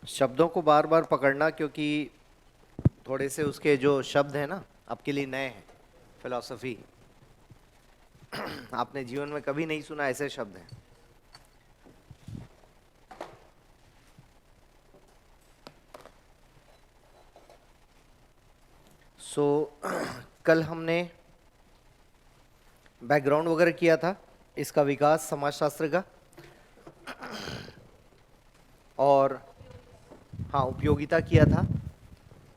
शब्दों को बार बार पकड़ना, क्योंकि थोड़े से उसके जो शब्द हैं ना आपके लिए नए हैं। फिलॉसफी आपने जीवन में कभी नहीं सुना, ऐसे शब्द हैं। कल हमने बैकग्राउंड वगैरह किया था इसका, विकास समाजशास्त्र का, और हाँ उपयोगिता किया था।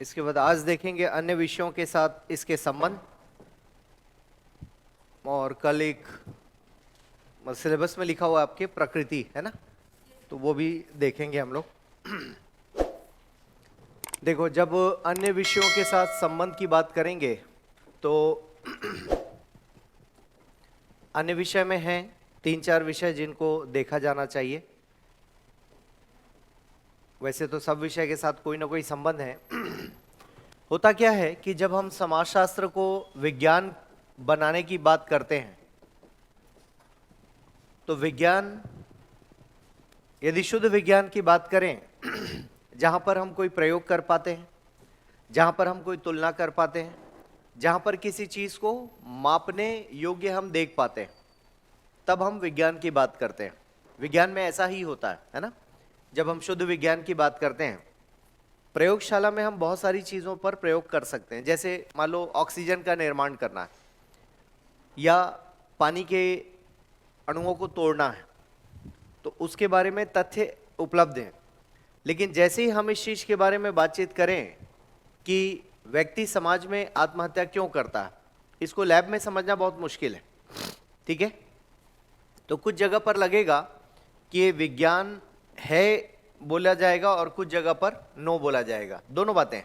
इसके बाद आज देखेंगे अन्य विषयों के साथ इसके संबंध, और कल एक सिलेबस में लिखा हुआ आपके प्रकृति है ना, तो वो भी देखेंगे हम लोग। देखो, जब अन्य विषयों के साथ संबंध की बात करेंगे तो अन्य विषय में हैं 3-4 विषय जिनको देखा जाना चाहिए। वैसे तो सब विषय के साथ कोई ना कोई संबंध है। होता क्या है कि जब हम समाजशास्त्र को विज्ञान बनाने की बात करते हैं तो विज्ञान, यदि शुद्ध विज्ञान की बात करें जहां पर हम कोई प्रयोग कर पाते हैं, जहां पर हम कोई तुलना कर पाते हैं, जहां पर किसी चीज को मापने योग्य हम देख पाते हैं, तब हम विज्ञान की बात करते हैं। विज्ञान में ऐसा ही होता है ना। जब हम शुद्ध विज्ञान की बात करते हैं, प्रयोगशाला में हम बहुत सारी चीजों पर प्रयोग कर सकते हैं। जैसे मान लो ऑक्सीजन का निर्माण करना है या पानी के अणुओं को तोड़ना है, तो उसके बारे में तथ्य उपलब्ध हैं। लेकिन जैसे ही हम इस चीज के बारे में बातचीत करें कि व्यक्ति समाज में आत्महत्या क्यों करता है, इसको लैब में समझना बहुत मुश्किल है। ठीक है, तो कुछ जगह पर लगेगा कि ये विज्ञान है बोला जाएगा और कुछ जगह पर नो बोला जाएगा, दोनों बातें।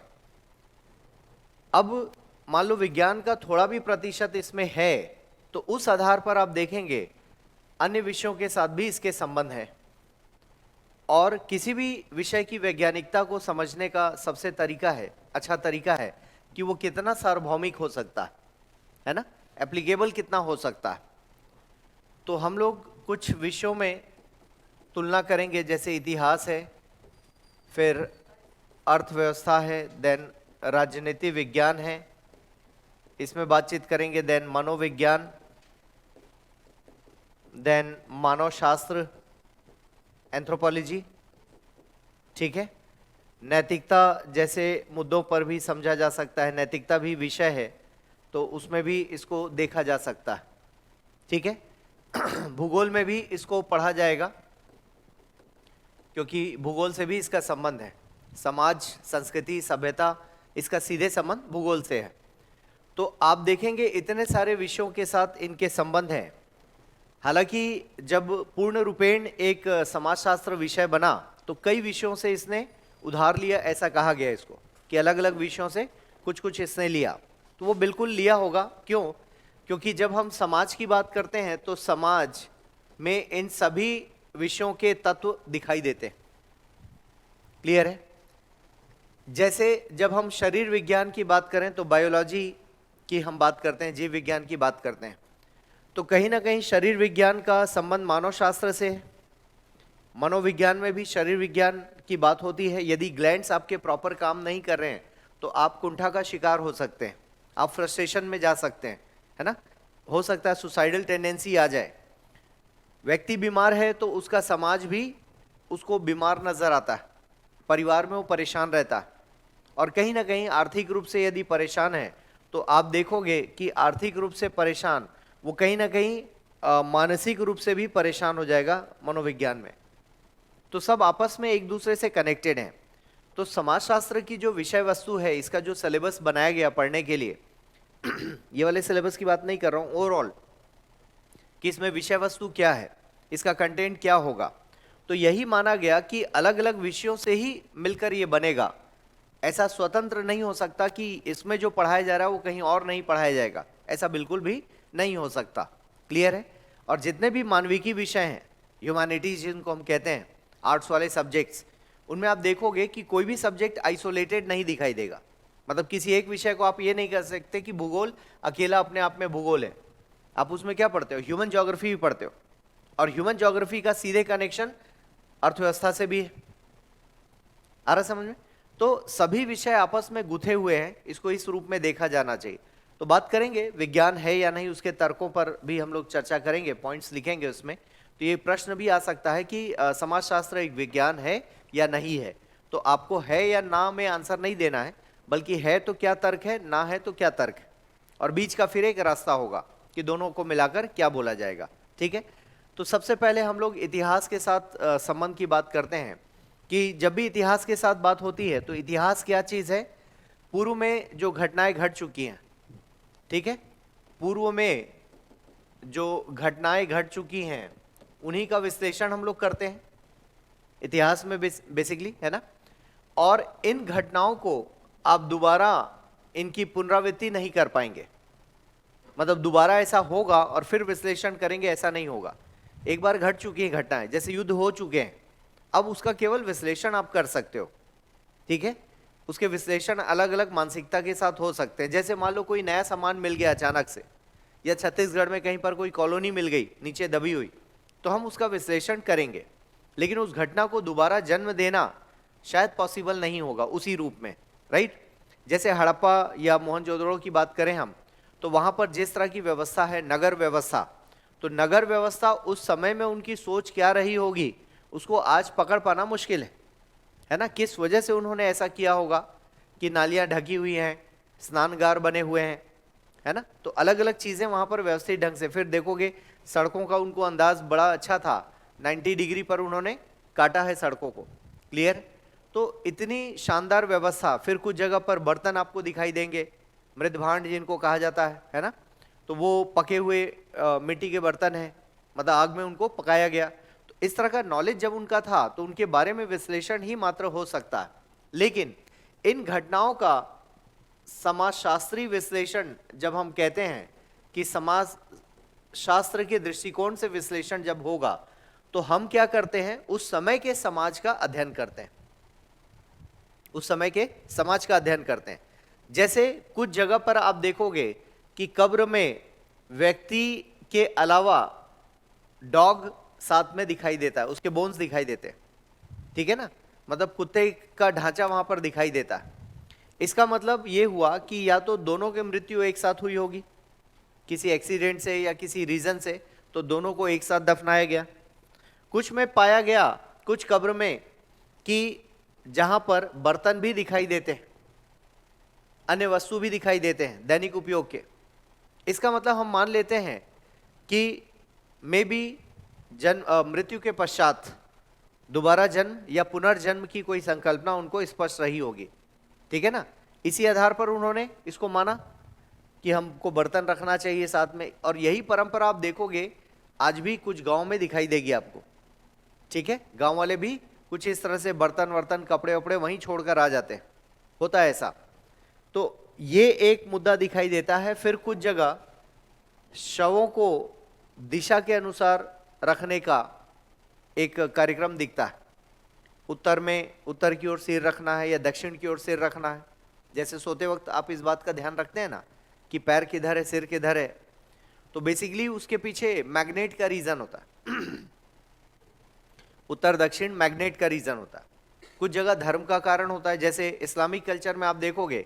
अब मान लो विज्ञान का थोड़ा भी प्रतिशत इसमें है, तो उस आधार पर आप देखेंगे अन्य विषयों के साथ भी इसके संबंध है। और किसी भी विषय की वैज्ञानिकता को समझने का सबसे अच्छा तरीका है कि वो कितना सार्वभौमिक हो सकता है ना, एप्लीकेबल कितना हो सकता है। तो हम लोग कुछ विषयों में तुलना करेंगे, जैसे इतिहास है, फिर अर्थव्यवस्था है, देन राजनीति विज्ञान है, इसमें बातचीत करेंगे, देन मनोविज्ञान, देन मानव शास्त्र, एंथ्रोपोलॉजी। ठीक है, नैतिकता जैसे मुद्दों पर भी समझा जा सकता है, नैतिकता भी विषय है तो उसमें भी इसको देखा जा सकता है। ठीक है, भूगोल में भी इसको पढ़ा जाएगा क्योंकि भूगोल से भी इसका संबंध है। समाज, संस्कृति, सभ्यता, इसका सीधे संबंध भूगोल से है। तो आप देखेंगे इतने सारे विषयों के साथ इनके संबंध हैं। हालांकि जब पूर्ण रूपेण एक समाजशास्त्र विषय बना तो कई विषयों से इसने उधार लिया, ऐसा कहा गया इसको कि अलग अलग विषयों से कुछ कुछ इसने लिया। तो वो बिल्कुल लिया होगा, क्यों? क्योंकि जब हम समाज की बात करते हैं तो समाज में इन सभी विषयों के तत्व दिखाई देते हैं। क्लियर है? जैसे जब हम शरीर विज्ञान की बात करें तो बायोलॉजी की हम बात करते हैं, जीव विज्ञान की बात करते हैं, तो कहीं ना कहीं शरीर विज्ञान का संबंध मानव शास्त्र से है। मनोविज्ञान में भी शरीर विज्ञान की बात होती है। यदि ग्लैंड्स आपके प्रॉपर काम नहीं कर रहे हैं तो आप कुंठा का शिकार हो सकते हैं, आप फ्रस्ट्रेशन में जा सकते हैं, है ना। हो सकता है सुसाइडल टेंडेंसी आ जाए। व्यक्ति बीमार है तो उसका समाज भी उसको बीमार नजर आता है, परिवार में वो परेशान रहता है। और कहीं ना कहीं आर्थिक रूप से यदि परेशान है तो आप देखोगे कि आर्थिक रूप से परेशान वो कहीं ना कहीं मानसिक रूप से भी परेशान हो जाएगा मनोविज्ञान में। तो सब आपस में एक दूसरे से कनेक्टेड हैं। तो समाजशास्त्र की जो विषय वस्तु है, इसका जो सिलेबस बनाया गया पढ़ने के लिए, ये वाले सिलेबस की बात नहीं कर रहा हूं, ओवरऑल कि इसमें विषय वस्तु क्या है, इसका कंटेंट क्या होगा, तो यही माना गया कि अलग अलग विषयों से ही मिलकर ये बनेगा। ऐसा स्वतंत्र नहीं हो सकता कि इसमें जो पढ़ाया जा रहा है वो कहीं और नहीं पढ़ाया जाएगा, ऐसा बिल्कुल भी नहीं हो सकता। क्लियर है? और जितने भी मानविकी विषय हैं, ह्यूमैनिटीज जिनको हम कहते हैं, आर्ट्स वाले सब्जेक्ट्स, उनमें आप देखोगे कि कोई भी सब्जेक्ट आइसोलेटेड नहीं दिखाई देगा। मतलब किसी एक विषय को आप ये नहीं कर सकते कि भूगोल अकेला अपने आप में भूगोल है। आप उसमें क्या पढ़ते हो? ह्यूमन ज्योग्राफी भी पढ़ते हो, और ह्यूमन ज्योग्राफी का सीधे कनेक्शन अर्थव्यवस्था से भी है। आ रहा समझ में? तो सभी विषय आपस में गुथे हुए हैं, इसको इस रूप में देखा जाना चाहिए। तो बात करेंगे विज्ञान है या नहीं, उसके तर्कों पर भी हम लोग चर्चा करेंगे, पॉइंट्स लिखेंगे उसमें। तो ये प्रश्न भी आ सकता है कि समाजशास्त्र एक विज्ञान है या नहीं है। तो आपको है या ना में आंसर नहीं देना है, बल्कि है तो क्या तर्क है, ना है तो क्या तर्क है, और बीच का फिर एक रास्ता होगा कि दोनों को मिलाकर क्या बोला जाएगा। ठीक है, तो सबसे पहले हम लोग इतिहास के साथ संबंध की बात करते हैं कि जब भी इतिहास के साथ बात होती है तो इतिहास क्या चीज है? पूर्व में जो घटनाएं घट चुकी हैं, ठीक है, पूर्व में जो घटनाएं घट चुकी हैं उन्हीं का विश्लेषण हम लोग करते हैं इतिहास में बेसिकली, है ना। और इन घटनाओं को आप दोबारा इनकी पुनरावृत्ति नहीं कर पाएंगे, मतलब दोबारा ऐसा होगा और फिर विश्लेषण करेंगे, ऐसा नहीं होगा। एक बार घट चुकी है घटनाएं, जैसे युद्ध हो चुके हैं, अब उसका केवल विश्लेषण आप कर सकते हो। ठीक है, उसके विश्लेषण अलग अलग मानसिकता के साथ हो सकते हैं। जैसे मान लो कोई नया सामान मिल गया अचानक से, या छत्तीसगढ़ में कहीं पर कोई कॉलोनी मिल गई नीचे दबी हुई, तो हम उसका विश्लेषण करेंगे, लेकिन उस घटना को दोबारा जन्म देना शायद पॉसिबल नहीं होगा उसी रूप में, राइट। जैसे हड़प्पा या मोहनजोदड़ो की बात करें हम, तो वहां पर जिस तरह की व्यवस्था है, नगर व्यवस्था, तो नगर व्यवस्था उस समय में उनकी सोच क्या रही होगी, उसको आज पकड़ पाना मुश्किल है ना। किस वजह से उन्होंने ऐसा किया होगा कि नालियां ढकी हुई हैं, स्नानगार बने हुए हैं, है ना। तो अलग अलग चीजें वहां पर व्यवस्थित ढंग से, फिर देखोगे सड़कों का उनको अंदाज बड़ा अच्छा था, 90 डिग्री पर उन्होंने काटा है सड़कों को, क्लियर। तो इतनी शानदार व्यवस्था। फिर कुछ जगह पर बर्तन आपको दिखाई देंगे, मृदभांड जिनको कहा जाता है ना, तो वो पके हुए मिट्टी के बर्तन हैं, मतलब आग में उनको पकाया गया। तो इस तरह का नॉलेज जब उनका था तो उनके बारे में विश्लेषण ही मात्र हो सकता है। लेकिन इन घटनाओं का समाजशास्त्री विश्लेषण जब हम कहते हैं कि समाज शास्त्र के दृष्टिकोण से विश्लेषण जब होगा, तो हम क्या करते हैं, उस समय के समाज का अध्ययन करते हैं, उस समय के समाज का अध्ययन करते हैं। जैसे कुछ जगह पर आप देखोगे कि कब्र में व्यक्ति के अलावा डॉग साथ में दिखाई देता है, उसके बोन्स दिखाई देते हैं, ठीक है ना, मतलब कुत्ते का ढांचा वहां पर दिखाई देता है। इसका मतलब ये हुआ कि या तो दोनों की मृत्यु एक साथ हुई होगी किसी एक्सीडेंट से या किसी रीजन से, तो दोनों को एक साथ दफनाया गया। कुछ में पाया गया, कुछ कब्र में, कि जहां पर बर्तन भी दिखाई देते हैं, अन्य वस्तु भी दिखाई देते हैं दैनिक उपयोग के। इसका मतलब हम मान लेते हैं कि मे बी मृत्यु के पश्चात दोबारा जन्म या पुनर्जन्म की कोई संकल्पना उनको स्पष्ट रही होगी, ठीक है ना। इसी आधार पर उन्होंने इसको माना कि हमको बर्तन रखना चाहिए साथ में। और यही परंपरा आप देखोगे आज भी कुछ गांव में दिखाई देगी आपको, ठीक है। गांव वाले भी कुछ इस तरह से बर्तन वर्तन कपड़े वपड़े वहीं छोड़कर आ जाते हैं, होता है ऐसा। तो ये एक मुद्दा दिखाई देता है। फिर कुछ जगह शवों को दिशा के अनुसार रखने का एक कार्यक्रम दिखता है। उत्तर में उत्तर की ओर सिर रखना है या दक्षिण की ओर सिर रखना है। जैसे सोते वक्त आप इस बात का ध्यान रखते हैं ना कि पैर किधर है, सिर किधर है, तो बेसिकली उसके पीछे मैग्नेट का रीजन होता है। उत्तर दक्षिण मैग्नेट का रीजन होता है। कुछ जगह धर्म का कारण होता है। जैसे इस्लामिक कल्चर में आप देखोगे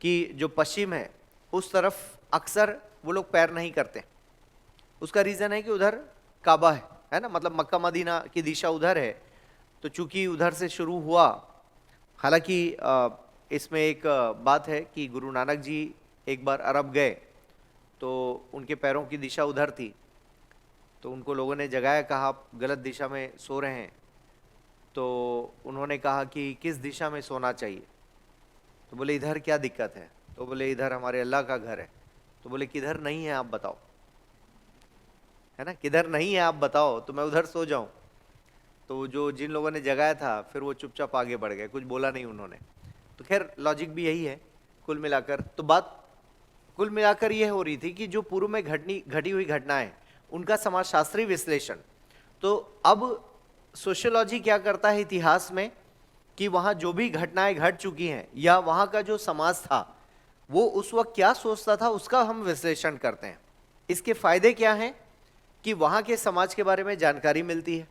कि जो पश्चिम है उस तरफ अक्सर वो लोग पैर नहीं करते। उसका रीजन है कि उधर काबा है ना, मतलब मक्का मदीना की दिशा उधर है, तो चूंकि उधर से शुरू हुआ। हालांकि इसमें एक बात है कि गुरु नानक जी एक बार अरब गए तो उनके पैरों की दिशा उधर थी, तो उनको लोगों ने जगाया, कहा आप गलत दिशा में सो रहे हैं। तो उन्होंने कहा कि किस दिशा में सोना चाहिए, तो बोले इधर क्या दिक्कत है, तो बोले इधर हमारे अल्लाह का घर है। तो बोले किधर नहीं है आप बताओ, है ना, किधर नहीं है आप बताओ तो मैं उधर सो जाऊं। तो जो जिन लोगों ने जगाया था फिर वो चुपचाप आगे बढ़ गए, कुछ बोला नहीं उन्होंने। तो खैर लॉजिक भी यही है कुल मिलाकर। तो बात कुल मिलाकर ये हो रही थी कि जो पूर्व में घटी हुई घटनाएं, उनका समाजशास्त्री विश्लेषण। तो अब सोशियोलॉजी क्या करता है इतिहास में कि वहां जो भी घटनाएं घट चुकी हैं या वहां का जो समाज था वो उस वक्त क्या सोचता था, उसका हम विश्लेषण करते हैं। इसके फायदे क्या हैं कि वहां के समाज के बारे में जानकारी मिलती है।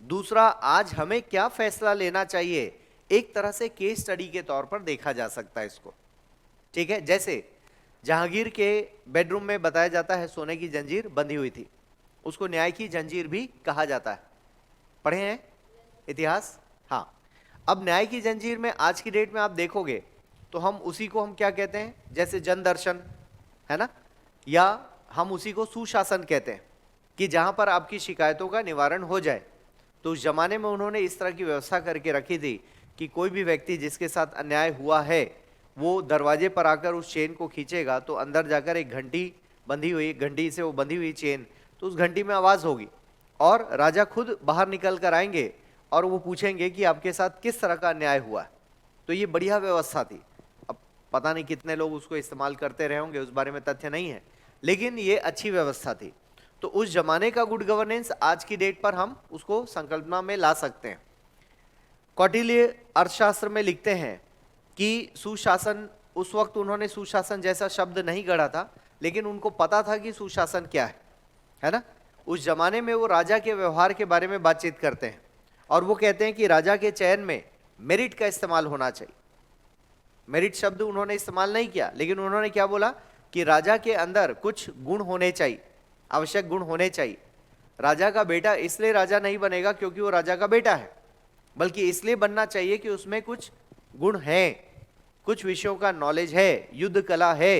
दूसरा, आज हमें क्या फैसला लेना चाहिए एक तरह से केस स्टडी के तौर पर देखा जा सकता है इसको, ठीक है। जैसे जहांगीर के बेडरूम में बताया जाता है सोने की जंजीर बंधी हुई थी, उसको न्याय की जंजीर भी कहा जाता है, पढ़े हैं इतिहास? हाँ। अब न्याय की जंजीर में आज की डेट में आप देखोगे तो हम उसी को हम क्या कहते हैं, जैसे जन दर्शन है ना, या हम उसी को सुशासन कहते हैं कि जहां पर आपकी शिकायतों का निवारण हो जाए। तो उस जमाने में उन्होंने इस तरह की व्यवस्था करके रखी थी कि कोई भी व्यक्ति जिसके साथ अन्याय हुआ है वो दरवाजे पर आकर उस चेन को खींचेगा तो अंदर जाकर एक घंटी बंधी हुई, घंटी से वो बंधी हुई चेन, तो उस घंटी में आवाज होगी और राजा खुद बाहर निकल कर आएंगे और वो पूछेंगे कि आपके साथ किस तरह का अन्याय हुआ है। तो ये बढ़िया व्यवस्था थी। अब पता नहीं कितने लोग उसको इस्तेमाल करते रहे होंगे, उस बारे में तथ्य नहीं है, लेकिन ये अच्छी व्यवस्था थी। तो उस जमाने का गुड गवर्नेंस आज की डेट पर हम उसको संकल्पना में ला सकते हैं। कौटिल्य अर्थशास्त्र में लिखते हैं कि सुशासन, उस वक्त उन्होंने सुशासन जैसा शब्द नहीं गढ़ा था, लेकिन उनको पता था कि सुशासन क्या है ना। उस जमाने में वो राजा के व्यवहार के बारे में बातचीत करते हैं और वो कहते हैं कि राजा के चयन में मेरिट का इस्तेमाल होना चाहिए। मेरिट शब्द उन्होंने इस्तेमाल नहीं किया, लेकिन उन्होंने क्या बोला कि राजा के अंदर कुछ गुण होने चाहिए, आवश्यक गुण होने चाहिए। राजा का बेटा इसलिए राजा नहीं बनेगा क्योंकि वो राजा का बेटा है, बल्कि इसलिए बनना चाहिए कि उसमें कुछ गुण हैं, कुछ विषयों का नॉलेज है, युद्ध कला है,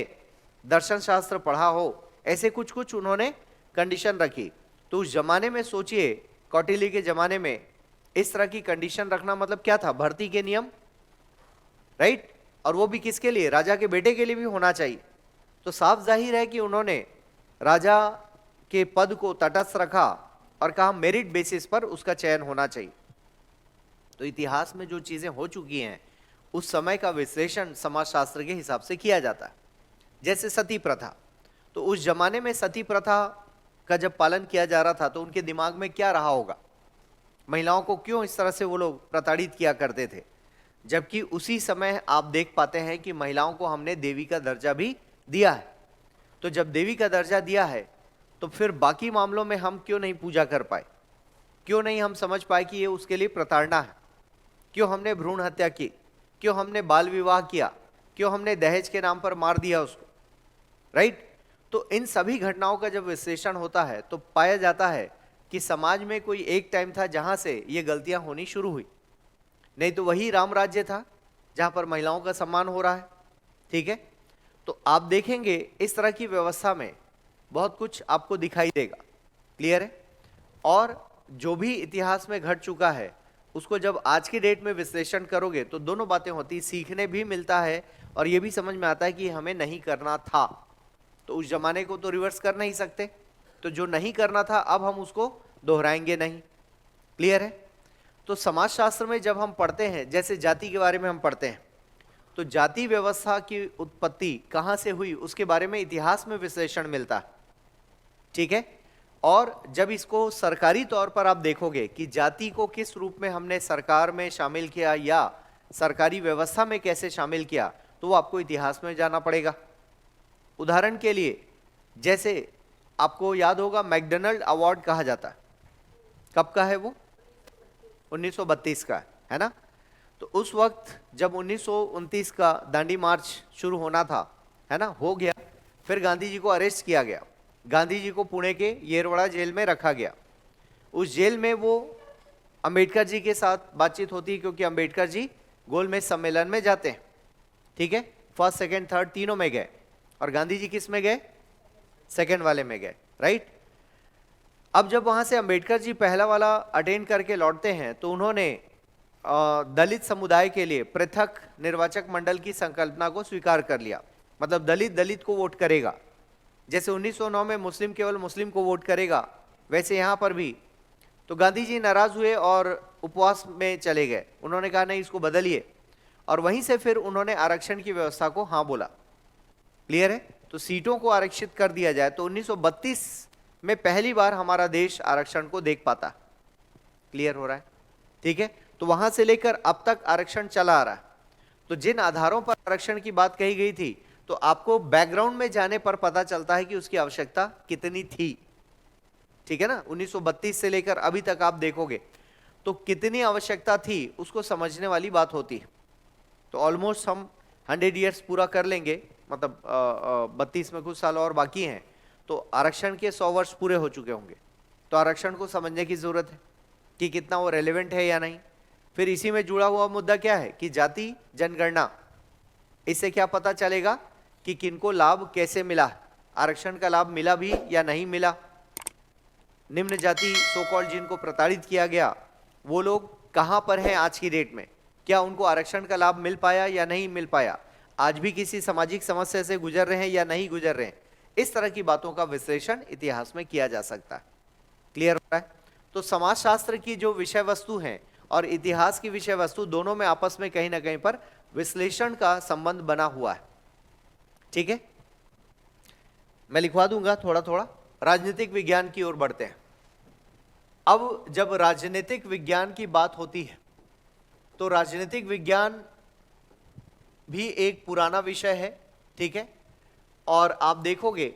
दर्शन शास्त्र पढ़ा हो, ऐसे कुछ कुछ उन्होंने कंडीशन रखी। तो उस जमाने में सोचिए, कौटिल्य के जमाने में इस तरह की कंडीशन रखना मतलब क्या था, भर्ती के नियम, राइट, और वो भी किसके लिए, राजा के बेटे के लिए भी होना चाहिए। तो साफ जाहिर है कि उन्होंने राजा के पद को तटस्थ रखा और कहा मेरिट बेसिस पर उसका चयन होना चाहिए। तो इतिहास में जो चीजें हो चुकी हैं उस समय का विश्लेषण समाजशास्त्र के हिसाब से किया जाता है। जैसे सती प्रथा, तो उस जमाने में सती प्रथा का जब पालन किया जा रहा था तो उनके दिमाग में क्या रहा होगा, महिलाओं को क्यों इस तरह से वो लोग प्रताड़ित किया करते थे, जबकि उसी समय आप देख पाते हैं कि महिलाओं को हमने देवी का दर्जा भी दिया है। तो जब देवी का दर्जा दिया है तो फिर बाकी मामलों में हम क्यों नहीं पूजा कर पाए, क्यों नहीं हम समझ पाए कि ये उसके लिए प्रताड़ना है, क्यों हमने भ्रूण हत्या की, क्यों हमने बाल विवाह किया, क्यों हमने दहेज के नाम पर मार दिया उसको, राइट। तो इन सभी घटनाओं का जब विश्लेषण होता है तो पाया जाता है कि समाज में कोई एक टाइम था जहां से ये गलतियां होनी शुरू हुई, नहीं तो वही राम राज्य था जहां पर महिलाओं का सम्मान हो रहा है, ठीक है। तो आप देखेंगे इस तरह की व्यवस्था में बहुत कुछ आपको दिखाई देगा, क्लियर है। और जो भी इतिहास में घट चुका है उसको जब आज की डेट में विश्लेषण करोगे तो दोनों बातें होती, सीखने भी मिलता है और ये भी समझ में आता है कि हमें नहीं करना था। तो उस जमाने को तो रिवर्स कर नहीं सकते, तो जो नहीं करना था अब हम उसको दोहराएंगे नहीं, क्लियर है। तो समाजशास्त्र में जब हम पढ़ते हैं, जैसे जाति के बारे में हम पढ़ते हैं, तो जाति व्यवस्था की उत्पत्ति कहां से हुई उसके बारे में इतिहास में विश्लेषण मिलता है, ठीक है। और जब इसको सरकारी तौर पर आप देखोगे कि जाति को किस रूप में हमने सरकार में शामिल किया या सरकारी व्यवस्था में कैसे शामिल किया, तो वो आपको इतिहास में जाना पड़ेगा। उदाहरण के लिए जैसे आपको याद होगा मैकडॉनल्ड अवार्ड कहा जाता है, कब का है वो, 1932 का है ना। तो उस वक्त जब 1929 का दांडी मार्च शुरू होना था, है ना, हो गया, फिर गांधी जी को अरेस्ट किया गया, गांधी जी को पुणे के येरवड़ा जेल में रखा गया। उस जेल में वो अंबेडकर जी के साथ बातचीत होती है क्योंकि अंबेडकर जी गोलमेज सम्मेलन में जाते हैं, ठीक है, फर्स्ट सेकंड थर्ड तीनों में गए और गांधी जी किस में गए, सेकंड वाले में गए, राइट। अब जब वहां से अंबेडकर जी पहला वाला अटेंड करके लौटते हैं तो उन्होंने दलित समुदाय के लिए पृथक निर्वाचक मंडल की संकल्पना को स्वीकार कर लिया, मतलब दलित दलित को वोट करेगा। जैसे 1909 में मुस्लिम केवल मुस्लिम को वोट करेगा, वैसे यहाँ पर भी। तो गांधी जी नाराज हुए और उपवास में चले गए, उन्होंने कहा नहीं इसको बदलिए, और वहीं से फिर उन्होंने आरक्षण की व्यवस्था को हाँ बोला, क्लियर है। तो सीटों को आरक्षित कर दिया जाए, तो 1932 में पहली बार हमारा देश आरक्षण को देख पाता, क्लियर हो रहा है, ठीक है। तो वहां से लेकर अब तक आरक्षण चला आ रहा है। तो जिन आधारों पर आरक्षण की बात कही गई थी, तो आपको बैकग्राउंड में जाने पर पता चलता है कि उसकी आवश्यकता कितनी थी, ठीक है ना। 1932 से लेकर अभी तक आप देखोगे तो कितनी आवश्यकता थी उसको समझने वाली बात होती है। तो ऑलमोस्ट हम 100 ईयर्स पूरा कर लेंगे, मतलब 32 में कुछ साल और बाकी हैं, तो आरक्षण के 100 वर्ष पूरे हो चुके होंगे। तो आरक्षण को समझने की जरूरत है कि कितना वो रेलेवेंट है या नहीं। फिर इसी में जुड़ा हुआ मुद्दा क्या है कि जाति जनगणना, इससे क्या पता चलेगा कि किनको लाभ कैसे मिला, आरक्षण का लाभ मिला भी या नहीं मिला। निम्न जाति सो कॉल्ड जिनको प्रताड़ित किया गया, वो लोग कहां पर हैं आज की डेट में, क्या उनको आरक्षण का लाभ मिल पाया या नहीं मिल पाया, आज भी किसी सामाजिक समस्या से गुजर रहे हैं या नहीं गुजर रहे हैं। इस तरह की बातों का विश्लेषण इतिहास में किया जा सकता है। क्लियर हो रहा है? तो समाजशास्त्र की जो विषय वस्तु है और इतिहास की विषय वस्तु दोनों में आपस में कहीं ना कहीं पर विश्लेषण का संबंध बना हुआ है। ठीक है, मैं लिखवा दूंगा थोड़ा थोड़ा। राजनीतिक विज्ञान की ओर बढ़ते हैं। अब जब राजनीतिक विज्ञान की बात होती है तो राजनीतिक विज्ञान भी एक पुराना विषय है। ठीक है, और आप देखोगे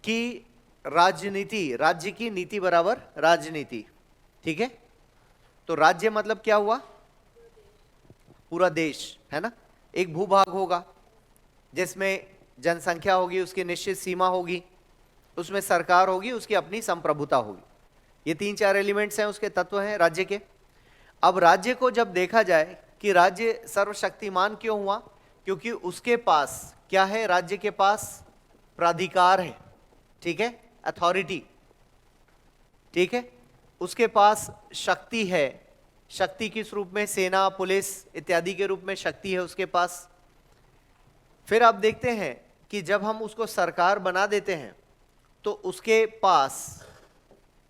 कि राजनीति, राज्य की नीति बराबर राजनीति। ठीक है, तो राज्य मतलब क्या हुआ? पूरा देश, है ना। एक भूभाग होगा जिसमें जनसंख्या होगी, उसकी निश्चित सीमा होगी, उसमें सरकार होगी, उसकी अपनी संप्रभुता होगी। ये 3-4 एलिमेंट्स हैं, उसके तत्व हैं राज्य के। अब राज्य को जब देखा जाए कि राज्य सर्वशक्तिमान क्यों हुआ, क्योंकि उसके पास क्या है? राज्य के पास प्राधिकार है। ठीक है, अथॉरिटी। ठीक है, उसके पास शक्ति है। शक्ति किस रूप में? सेना, पुलिस इत्यादि के रूप में शक्ति है उसके पास। फिर आप देखते हैं कि जब हम उसको सरकार बना देते हैं तो उसके पास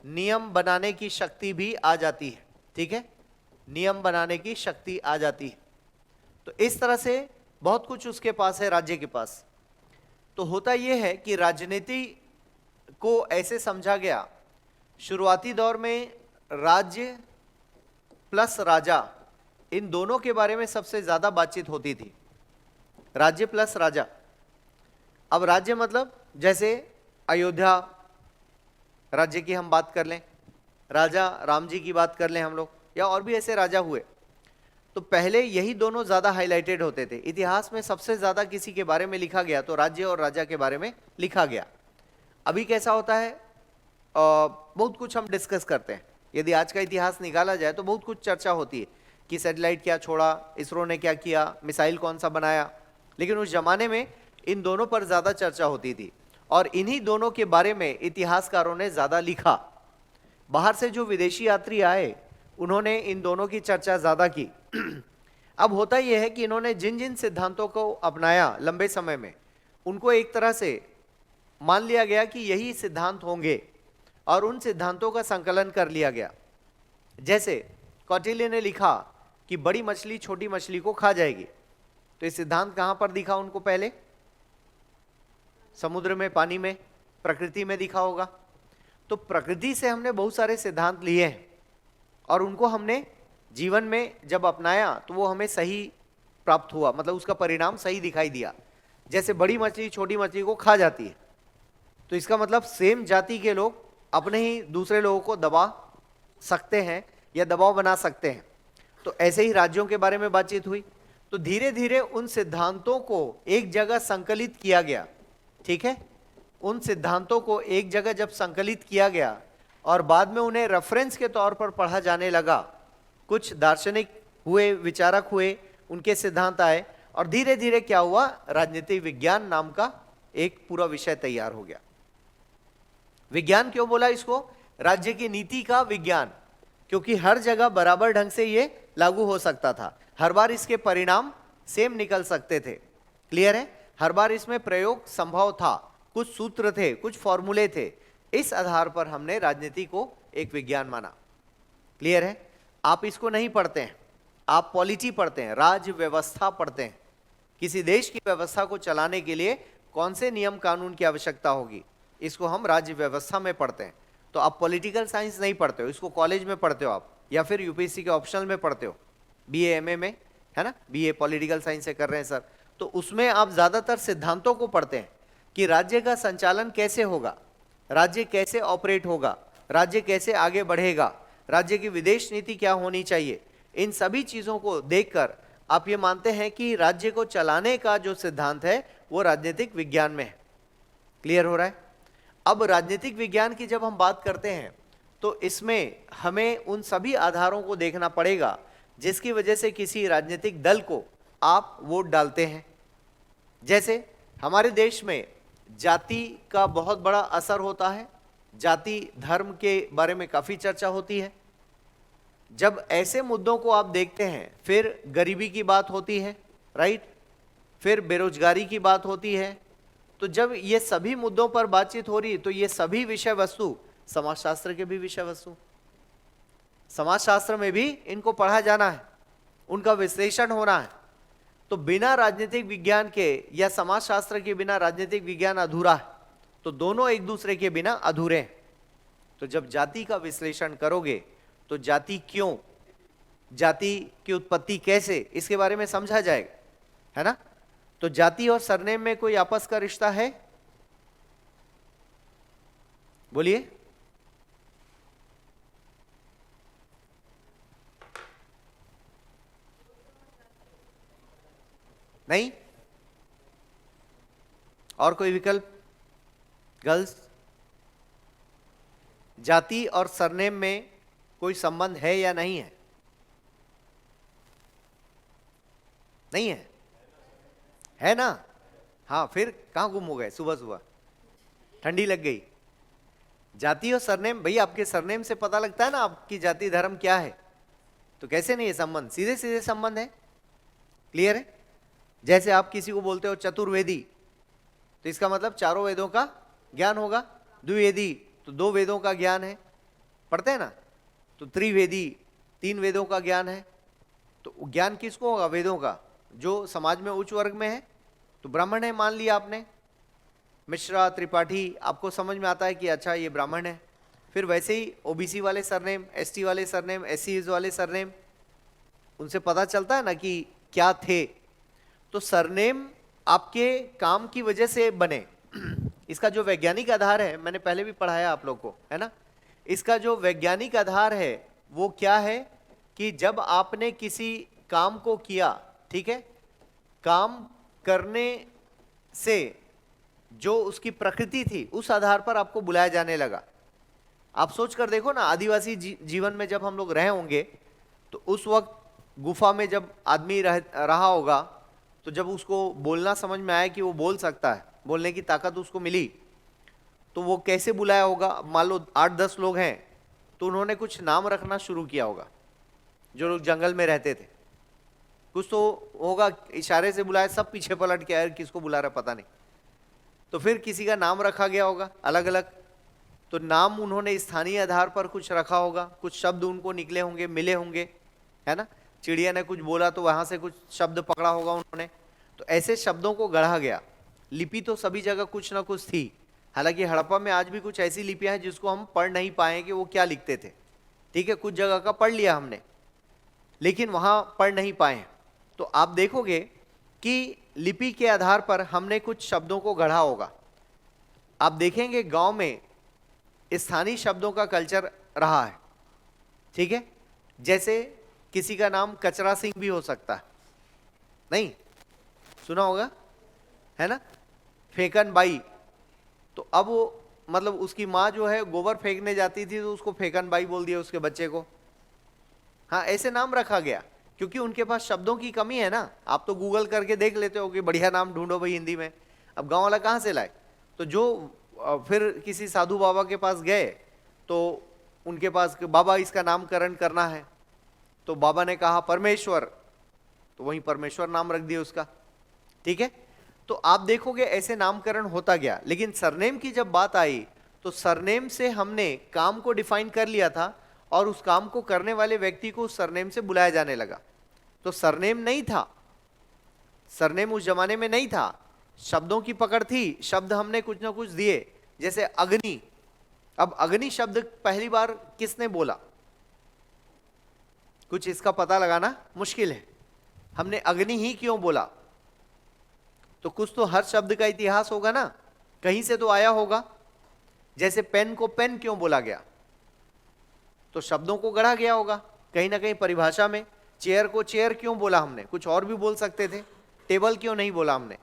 नियम बनाने की शक्ति भी आ जाती है। ठीक है, नियम बनाने की शक्ति आ जाती है। तो इस तरह से बहुत कुछ उसके पास है राज्य के पास। तो होता यह है कि राजनीति को ऐसे समझा गया, शुरुआती दौर में राज्य प्लस राजा, इन दोनों के बारे में सबसे ज्यादा बातचीत होती थी। राज्य प्लस राजा। अब राज्य मतलब जैसे अयोध्या राज्य की हम बात कर लें, राजा राम जी की बात कर लें हम लोग, या और भी ऐसे राजा हुए, तो पहले यही दोनों ज्यादा हाईलाइटेड होते थे। इतिहास में सबसे ज्यादा किसी के बारे में लिखा गया तो राज्य और राजा के बारे में लिखा गया। अभी कैसा होता है, बहुत कुछ हम डिस्कस करते हैं। यदि आज का इतिहास निकाला जाए तो बहुत कुछ चर्चा होती है कि सैटेलाइट क्या छोड़ा, इसरो ने क्या किया, मिसाइल कौन सा बनाया। लेकिन उस जमाने में इन दोनों पर ज्यादा चर्चा होती थी और इन्हीं दोनों के बारे में इतिहासकारों ने ज्यादा लिखा। बाहर से जो विदेशी यात्री आए उन्होंने इन दोनों की चर्चा ज्यादा की। अब होता यह है कि इन्होंने जिन जिन सिद्धांतों को अपनाया लंबे समय में, उनको एक तरह से मान लिया गया कि यही सिद्धांत होंगे और उन सिद्धांतों का संकलन कर लिया गया। जैसे कौटिल्य ने लिखा कि बड़ी मछली छोटी मछली को खा जाएगी, तो ये सिद्धांत कहां पर दिखा उनको? पहले समुद्र में, पानी में, प्रकृति में दिखा होगा। तो प्रकृति से हमने बहुत सारे सिद्धांत लिए हैं और उनको हमने जीवन में जब अपनाया तो वो हमें सही प्राप्त हुआ, मतलब उसका परिणाम सही दिखाई दिया। जैसे बड़ी मछली छोटी मछली को खा जाती है, तो इसका मतलब सेम जाति के लोग अपने ही दूसरे लोगों को दबा सकते हैं या दबाव बना सकते हैं। तो ऐसे ही राज्यों के बारे में बातचीत हुई। तो धीरे धीरे उन सिद्धांतों को एक जगह संकलित किया गया। ठीक है, उन सिद्धांतों को एक जगह जब संकलित किया गया और बाद में उन्हें रेफरेंस के तौर पर पढ़ा जाने लगा, कुछ दार्शनिक हुए, विचारक हुए, उनके सिद्धांत आए और धीरे धीरे क्या हुआ, राजनीतिक विज्ञान नाम का एक पूरा विषय तैयार हो गया। विज्ञान क्यों बोला इसको? राज्य की नीति का विज्ञान, क्योंकि हर जगह बराबर ढंग से ये लागू हो सकता था, हर बार इसके परिणाम सेम निकल सकते थे। क्लियर है? हर बार इसमें प्रयोग संभव था, कुछ सूत्र थे, कुछ फॉर्मूले थे। इस आधार पर हमने राजनीति को एक विज्ञान माना। क्लियर है? आप इसको नहीं पढ़ते हैं, आप पॉलिटी पढ़ते हैं, राज्य व्यवस्था पढ़ते हैं। किसी देश की व्यवस्था को चलाने के लिए कौन से नियम कानून की आवश्यकता होगी, इसको हम राज्य व्यवस्था में पढ़ते हैं। तो आप पॉलिटिकल साइंस नहीं पढ़ते हो, इसको कॉलेज में पढ़ते हो आप, या फिर यूपीएससी के ऑप्शनल में पढ़ते हो, बीए एमए में, है ना, बीए पॉलिटिकल साइंस से कर रहे हैं सर, तो उसमें आप ज्यादातर सिद्धांतों को पढ़ते हैं कि राज्य का संचालन कैसे होगा, राज्य कैसे ऑपरेट होगा, राज्य कैसे आगे बढ़ेगा, राज्य की विदेश नीति क्या होनी चाहिए, इन सभी चीजों को देखकर आप ये मानते हैं कि राज्य को चलाने का जो सिद्धांत है वो राजनीतिक विज्ञान में है। क्लियर हो रहा है? अब राजनीतिक विज्ञान की जब हम बात करते हैं तो इसमें हमें उन सभी आधारों को देखना पड़ेगा जिसकी वजह से किसी राजनीतिक दल को आप वोट डालते हैं। जैसे हमारे देश में जाति का बहुत बड़ा असर होता है, जाति धर्म के बारे में काफी चर्चा होती है। जब ऐसे मुद्दों को आप देखते हैं, फिर गरीबी की बात होती है, राइट, फिर बेरोजगारी की बात होती है, तो जब ये सभी मुद्दों पर बातचीत हो रही है तो ये सभी विषय वस्तु समाजशास्त्र के भी विषय वस्तु, समाजशास्त्र में भी इनको पढ़ा जाना है, उनका विश्लेषण होना है। तो बिना राजनीतिक विज्ञान के या समाजशास्त्र के बिना राजनीतिक विज्ञान अधूरा है, तो दोनों एक दूसरे के बिना अधूरे हैं। तो जब जाति का विश्लेषण करोगे तो जाति क्यों, जाति की उत्पत्ति कैसे, इसके बारे में समझा जाएगा, है ना। तो जाति और सरनेम में कोई आपस का रिश्ता है? बोलिए। नहीं? और कोई विकल्प? गर्ल्स, जाति और सरनेम में कोई संबंध है या नहीं है? नहीं है? है ना? हाँ, फिर कहां गुम हो गए सुबह सुबह? ठंडी लग गई। जाति और सरनेम, भैया आपके सरनेम से पता लगता है ना आपकी जाति धर्म क्या है, तो कैसे नहीं है संबंध, सीधे सीधे संबंध है। क्लियर है? जैसे आप किसी को बोलते हो चतुर्वेदी, तो इसका मतलब चारों वेदों का ज्ञान होगा। द्विवेदी, तो दो वेदों का ज्ञान है, पढ़ते हैं ना। तो त्रिवेदी, तीन वेदों का ज्ञान है। तो ज्ञान किसको होगा? वेदों का, जो समाज में उच्च वर्ग में है। तो ब्राह्मण है मान लिया आपने, मिश्रा, त्रिपाठी, आपको समझ में आता है कि अच्छा ये ब्राह्मण है। फिर वैसे ही ओबीसी वाले सरनेम, एसटी वाले सरनेम, एससी वाले सरनेम, उनसे पता चलता है ना कि क्या थे। तो सरनेम आपके काम की वजह से बने। इसका जो वैज्ञानिक आधार है, मैंने पहले भी पढ़ाया आप लोग को, है ना। इसका जो वैज्ञानिक आधार है वो क्या है कि जब आपने किसी काम को किया, ठीक है, काम करने से जो उसकी प्रकृति थी उस आधार पर आपको बुलाया जाने लगा। आप सोच कर देखो ना, आदिवासी जीवन में जब हम लोग रहे होंगे तो उस वक्त गुफा में जब आदमी रहा होगा, तो जब उसको बोलना समझ में आया कि वो बोल सकता है, बोलने की ताकत उसको मिली, तो वो कैसे बुलाया होगा। मान लो 8-10 लोग हैं, तो उन्होंने कुछ नाम रखना शुरू किया होगा। जो लोग जंगल में रहते थे, कुछ तो होगा, इशारे से बुलाया, सब पीछे पलट के आए, किसको बुला रहा पता नहीं। तो फिर किसी का नाम रखा गया होगा अलग अलग। तो नाम उन्होंने स्थानीय आधार पर कुछ रखा होगा, कुछ शब्द उनको निकले होंगे, मिले होंगे, है ना। चिड़िया ने कुछ बोला तो वहां से कुछ शब्द पकड़ा होगा उन्होंने। तो ऐसे शब्दों को गढ़ा गया। लिपि तो सभी जगह कुछ ना कुछ थी। हालांकि हड़प्पा में आज भी कुछ ऐसी लिपियां हैं जिसको हम पढ़ नहीं पाए कि वो क्या लिखते थे, ठीक है। कुछ जगह का पढ़ लिया हमने, लेकिन वहां पढ़ नहीं पाए। तो आप देखोगे कि लिपि के आधार पर हमने कुछ शब्दों को गढ़ा होगा। आप देखेंगे गांव में स्थानीय शब्दों का कल्चर रहा है, ठीक है। जैसे किसी का नाम कचरा सिंह भी हो सकता है, नहीं सुना होगा, है ना। फेकन बाई, तो अब वो मतलब उसकी माँ जो है गोबर फेंकने जाती थी तो उसको फेकन बाई बोल दिया उसके बच्चे को। हाँ, ऐसे नाम रखा गया क्योंकि उनके पास शब्दों की कमी है ना। आप तो गूगल करके देख लेते हो कि बढ़िया नाम ढूंढो भाई हिंदी में, अब गांव वाला कहाँ से लाए। तो जो फिर किसी साधु बाबा के पास गए तो उनके पास बाबा इसका नामकरण करना है, तो बाबा ने कहा परमेश्वर, तो वहीं परमेश्वर नाम रख दिया उसका, ठीक है। तो आप देखोगे ऐसे नामकरण होता गया। लेकिन सरनेम की जब बात आई तो सरनेम से हमने काम को डिफाइन कर लिया था और उस काम को करने वाले व्यक्ति को उस सरनेम से बुलाया जाने लगा। तो सरनेम नहीं था, सरनेम उस जमाने में नहीं था, शब्दों की पकड़ थी, शब्द हमने कुछ ना कुछ दिए। जैसे अग्नि, अब अग्नि शब्द पहली बार किसने बोला, कुछ इसका पता लगाना मुश्किल है। हमने अग्नि ही क्यों बोला, तो कुछ तो हर शब्द का इतिहास होगा ना, कहीं से तो आया होगा। जैसे पेन को पेन क्यों बोला गया, तो शब्दों को गढ़ा गया होगा कहीं ना कहीं परिभाषा में। चेयर को चेयर क्यों बोला हमने, कुछ और भी बोल सकते थे, टेबल क्यों नहीं बोला हमने।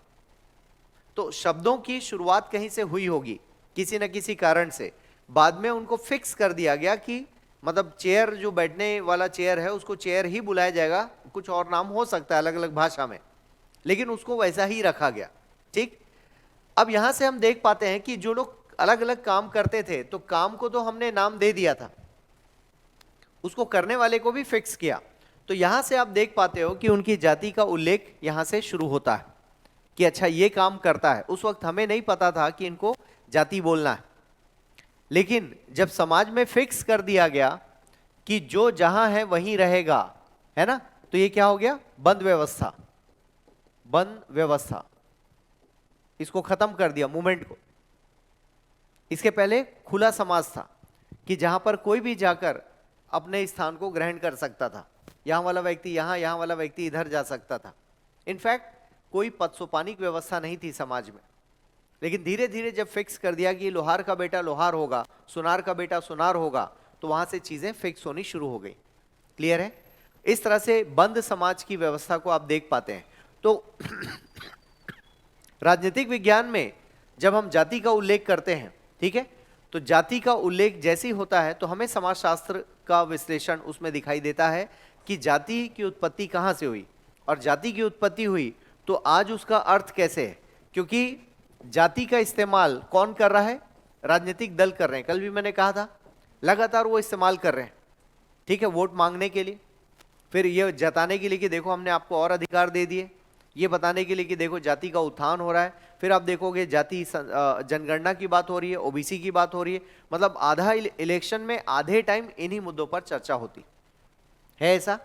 तो शब्दों की शुरुआत कहीं से हुई होगी किसी न किसी कारण से, बाद में उनको फिक्स कर दिया गया कि मतलब चेयर जो बैठने वाला चेयर है उसको चेयर ही बुलाया जाएगा, कुछ और नाम हो सकता है अलग अलग भाषा में, लेकिन उसको वैसा ही रखा गया। ठीक, अब यहां से हम देख पाते हैं कि जो लोग अलग अलग काम करते थे तो काम को तो हमने नाम दे दिया था, उसको करने वाले को भी फिक्स किया। तो यहां से आप देख पाते हो कि उनकी जाति का उल्लेख यहां से शुरू होता है कि अच्छा ये काम करता है। उस वक्त हमें नहीं पता था कि इनको जाति बोलना है, लेकिन जब समाज में फिक्स कर दिया गया कि जो जहां है वहीं रहेगा, है ना, तो ये क्या हो गया, बंद व्यवस्था। बंद व्यवस्था, इसको खत्म कर दिया मूवमेंट को। इसके पहले खुला समाज था कि जहां पर कोई भी जाकर अपने स्थान को ग्रहण कर सकता था, यहां वाला व्यक्ति यहां, यहां वाला व्यक्ति इधर जा सकता था। इनफैक्ट कोई पदसोपानिक व्यवस्था नहीं थी समाज में। लेकिन धीरे धीरे जब फिक्स कर दिया कि लोहार का बेटा लोहार होगा, सुनार का बेटा सुनार होगा, तो वहां से चीजें फिक्स होनी शुरू हो गई। क्लियर है? इस तरह से बंद समाज की व्यवस्था को आप देख पाते हैं। तो राजनीतिक विज्ञान में जब हम जाति का उल्लेख करते हैं, ठीक है, तो जाति का उल्लेख जैसे ही होता है तो हमें समाजशास्त्र का विश्लेषण उसमें दिखाई देता है कि जाति की उत्पत्ति कहां से हुई, और जाति की उत्पत्ति हुई तो आज उसका अर्थ कैसे है। क्योंकि जाति का इस्तेमाल कौन कर रहा है, राजनीतिक दल कर रहे हैं। कल भी मैंने कहा था लगातार वो इस्तेमाल कर रहे हैं, ठीक है, वोट मांगने के लिए, फिर ये जताने के लिए कि देखो हमने आपको और अधिकार दे दिए, ये बताने के लिए कि देखो जाति का उत्थान हो रहा है। फिर आप देखोगे जाति जनगणना की बात हो रही है, ओबीसी की बात हो रही है, मतलब आधा इलेक्शन में आधे टाइम इन्हीं मुद्दों पर चर्चा होती है। ऐसा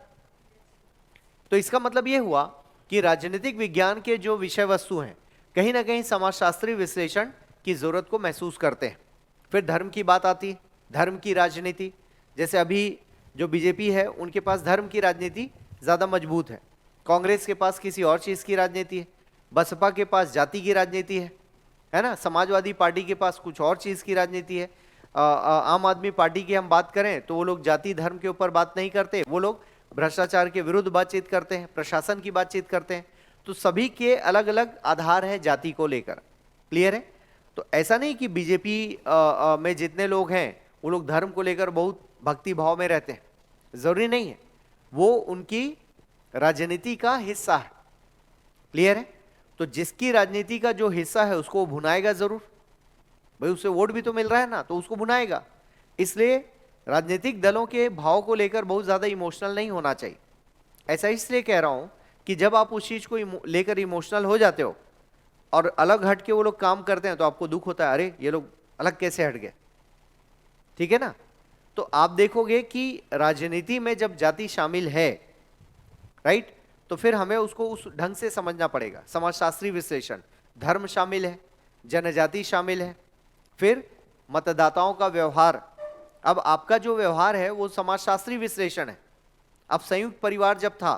तो इसका मतलब ये हुआ कि राजनीतिक विज्ञान के जो विषय वस्तु हैं कहीं ना कहीं समाजशास्त्रीय विश्लेषण की जरूरत को महसूस करते हैं। फिर धर्म की बात आती है, धर्म की राजनीति, जैसे अभी जो बीजेपी है उनके पास धर्म की राजनीति ज्यादा मजबूत है, कांग्रेस के पास किसी और चीज की राजनीति है, बसपा के पास जाति की राजनीति है ना, समाजवादी पार्टी के पास कुछ और चीज की राजनीति है। आम आदमी पार्टी की हम बात करें तो वो लोग जाति धर्म के ऊपर बात नहीं करते, वो लोग भ्रष्टाचार के विरुद्ध बातचीत करते हैं, प्रशासन की बातचीत करते हैं। तो सभी के अलग अलग आधार है जाति को लेकर। क्लियर है? तो ऐसा नहीं कि बीजेपी में जितने लोग हैं वो लोग धर्म को लेकर बहुत भक्ति भाव में रहते हैं, जरूरी नहीं है, वो उनकी राजनीति का हिस्सा है। क्लियर है? तो जिसकी राजनीति का जो हिस्सा है उसको भुनाएगा जरूर, भाई उससे वोट भी तो मिल रहा है ना, तो उसको भुनाएगा। इसलिए राजनीतिक दलों के भाव को लेकर बहुत ज्यादा इमोशनल नहीं होना चाहिए। ऐसा इसलिए कह रहा हूं कि जब आप उस चीज को लेकर इमोशनल हो जाते हो और अलग हट के वो लोग काम करते हैं तो आपको दुख होता है, अरे ये लोग अलग कैसे हट गए। ठीक है ना? तो आप देखोगे कि राजनीति में जब जाति शामिल है, राइट, तो फिर हमें उसको उस ढंग से समझना पड़ेगा। समाजशास्त्रीय विश्लेषण, धर्म शामिल है, जनजाति शामिल है, फिर मतदाताओं का व्यवहार। अब आपका जो व्यवहार है वो समाजशास्त्रीय विश्लेषण है। अब संयुक्त परिवार जब था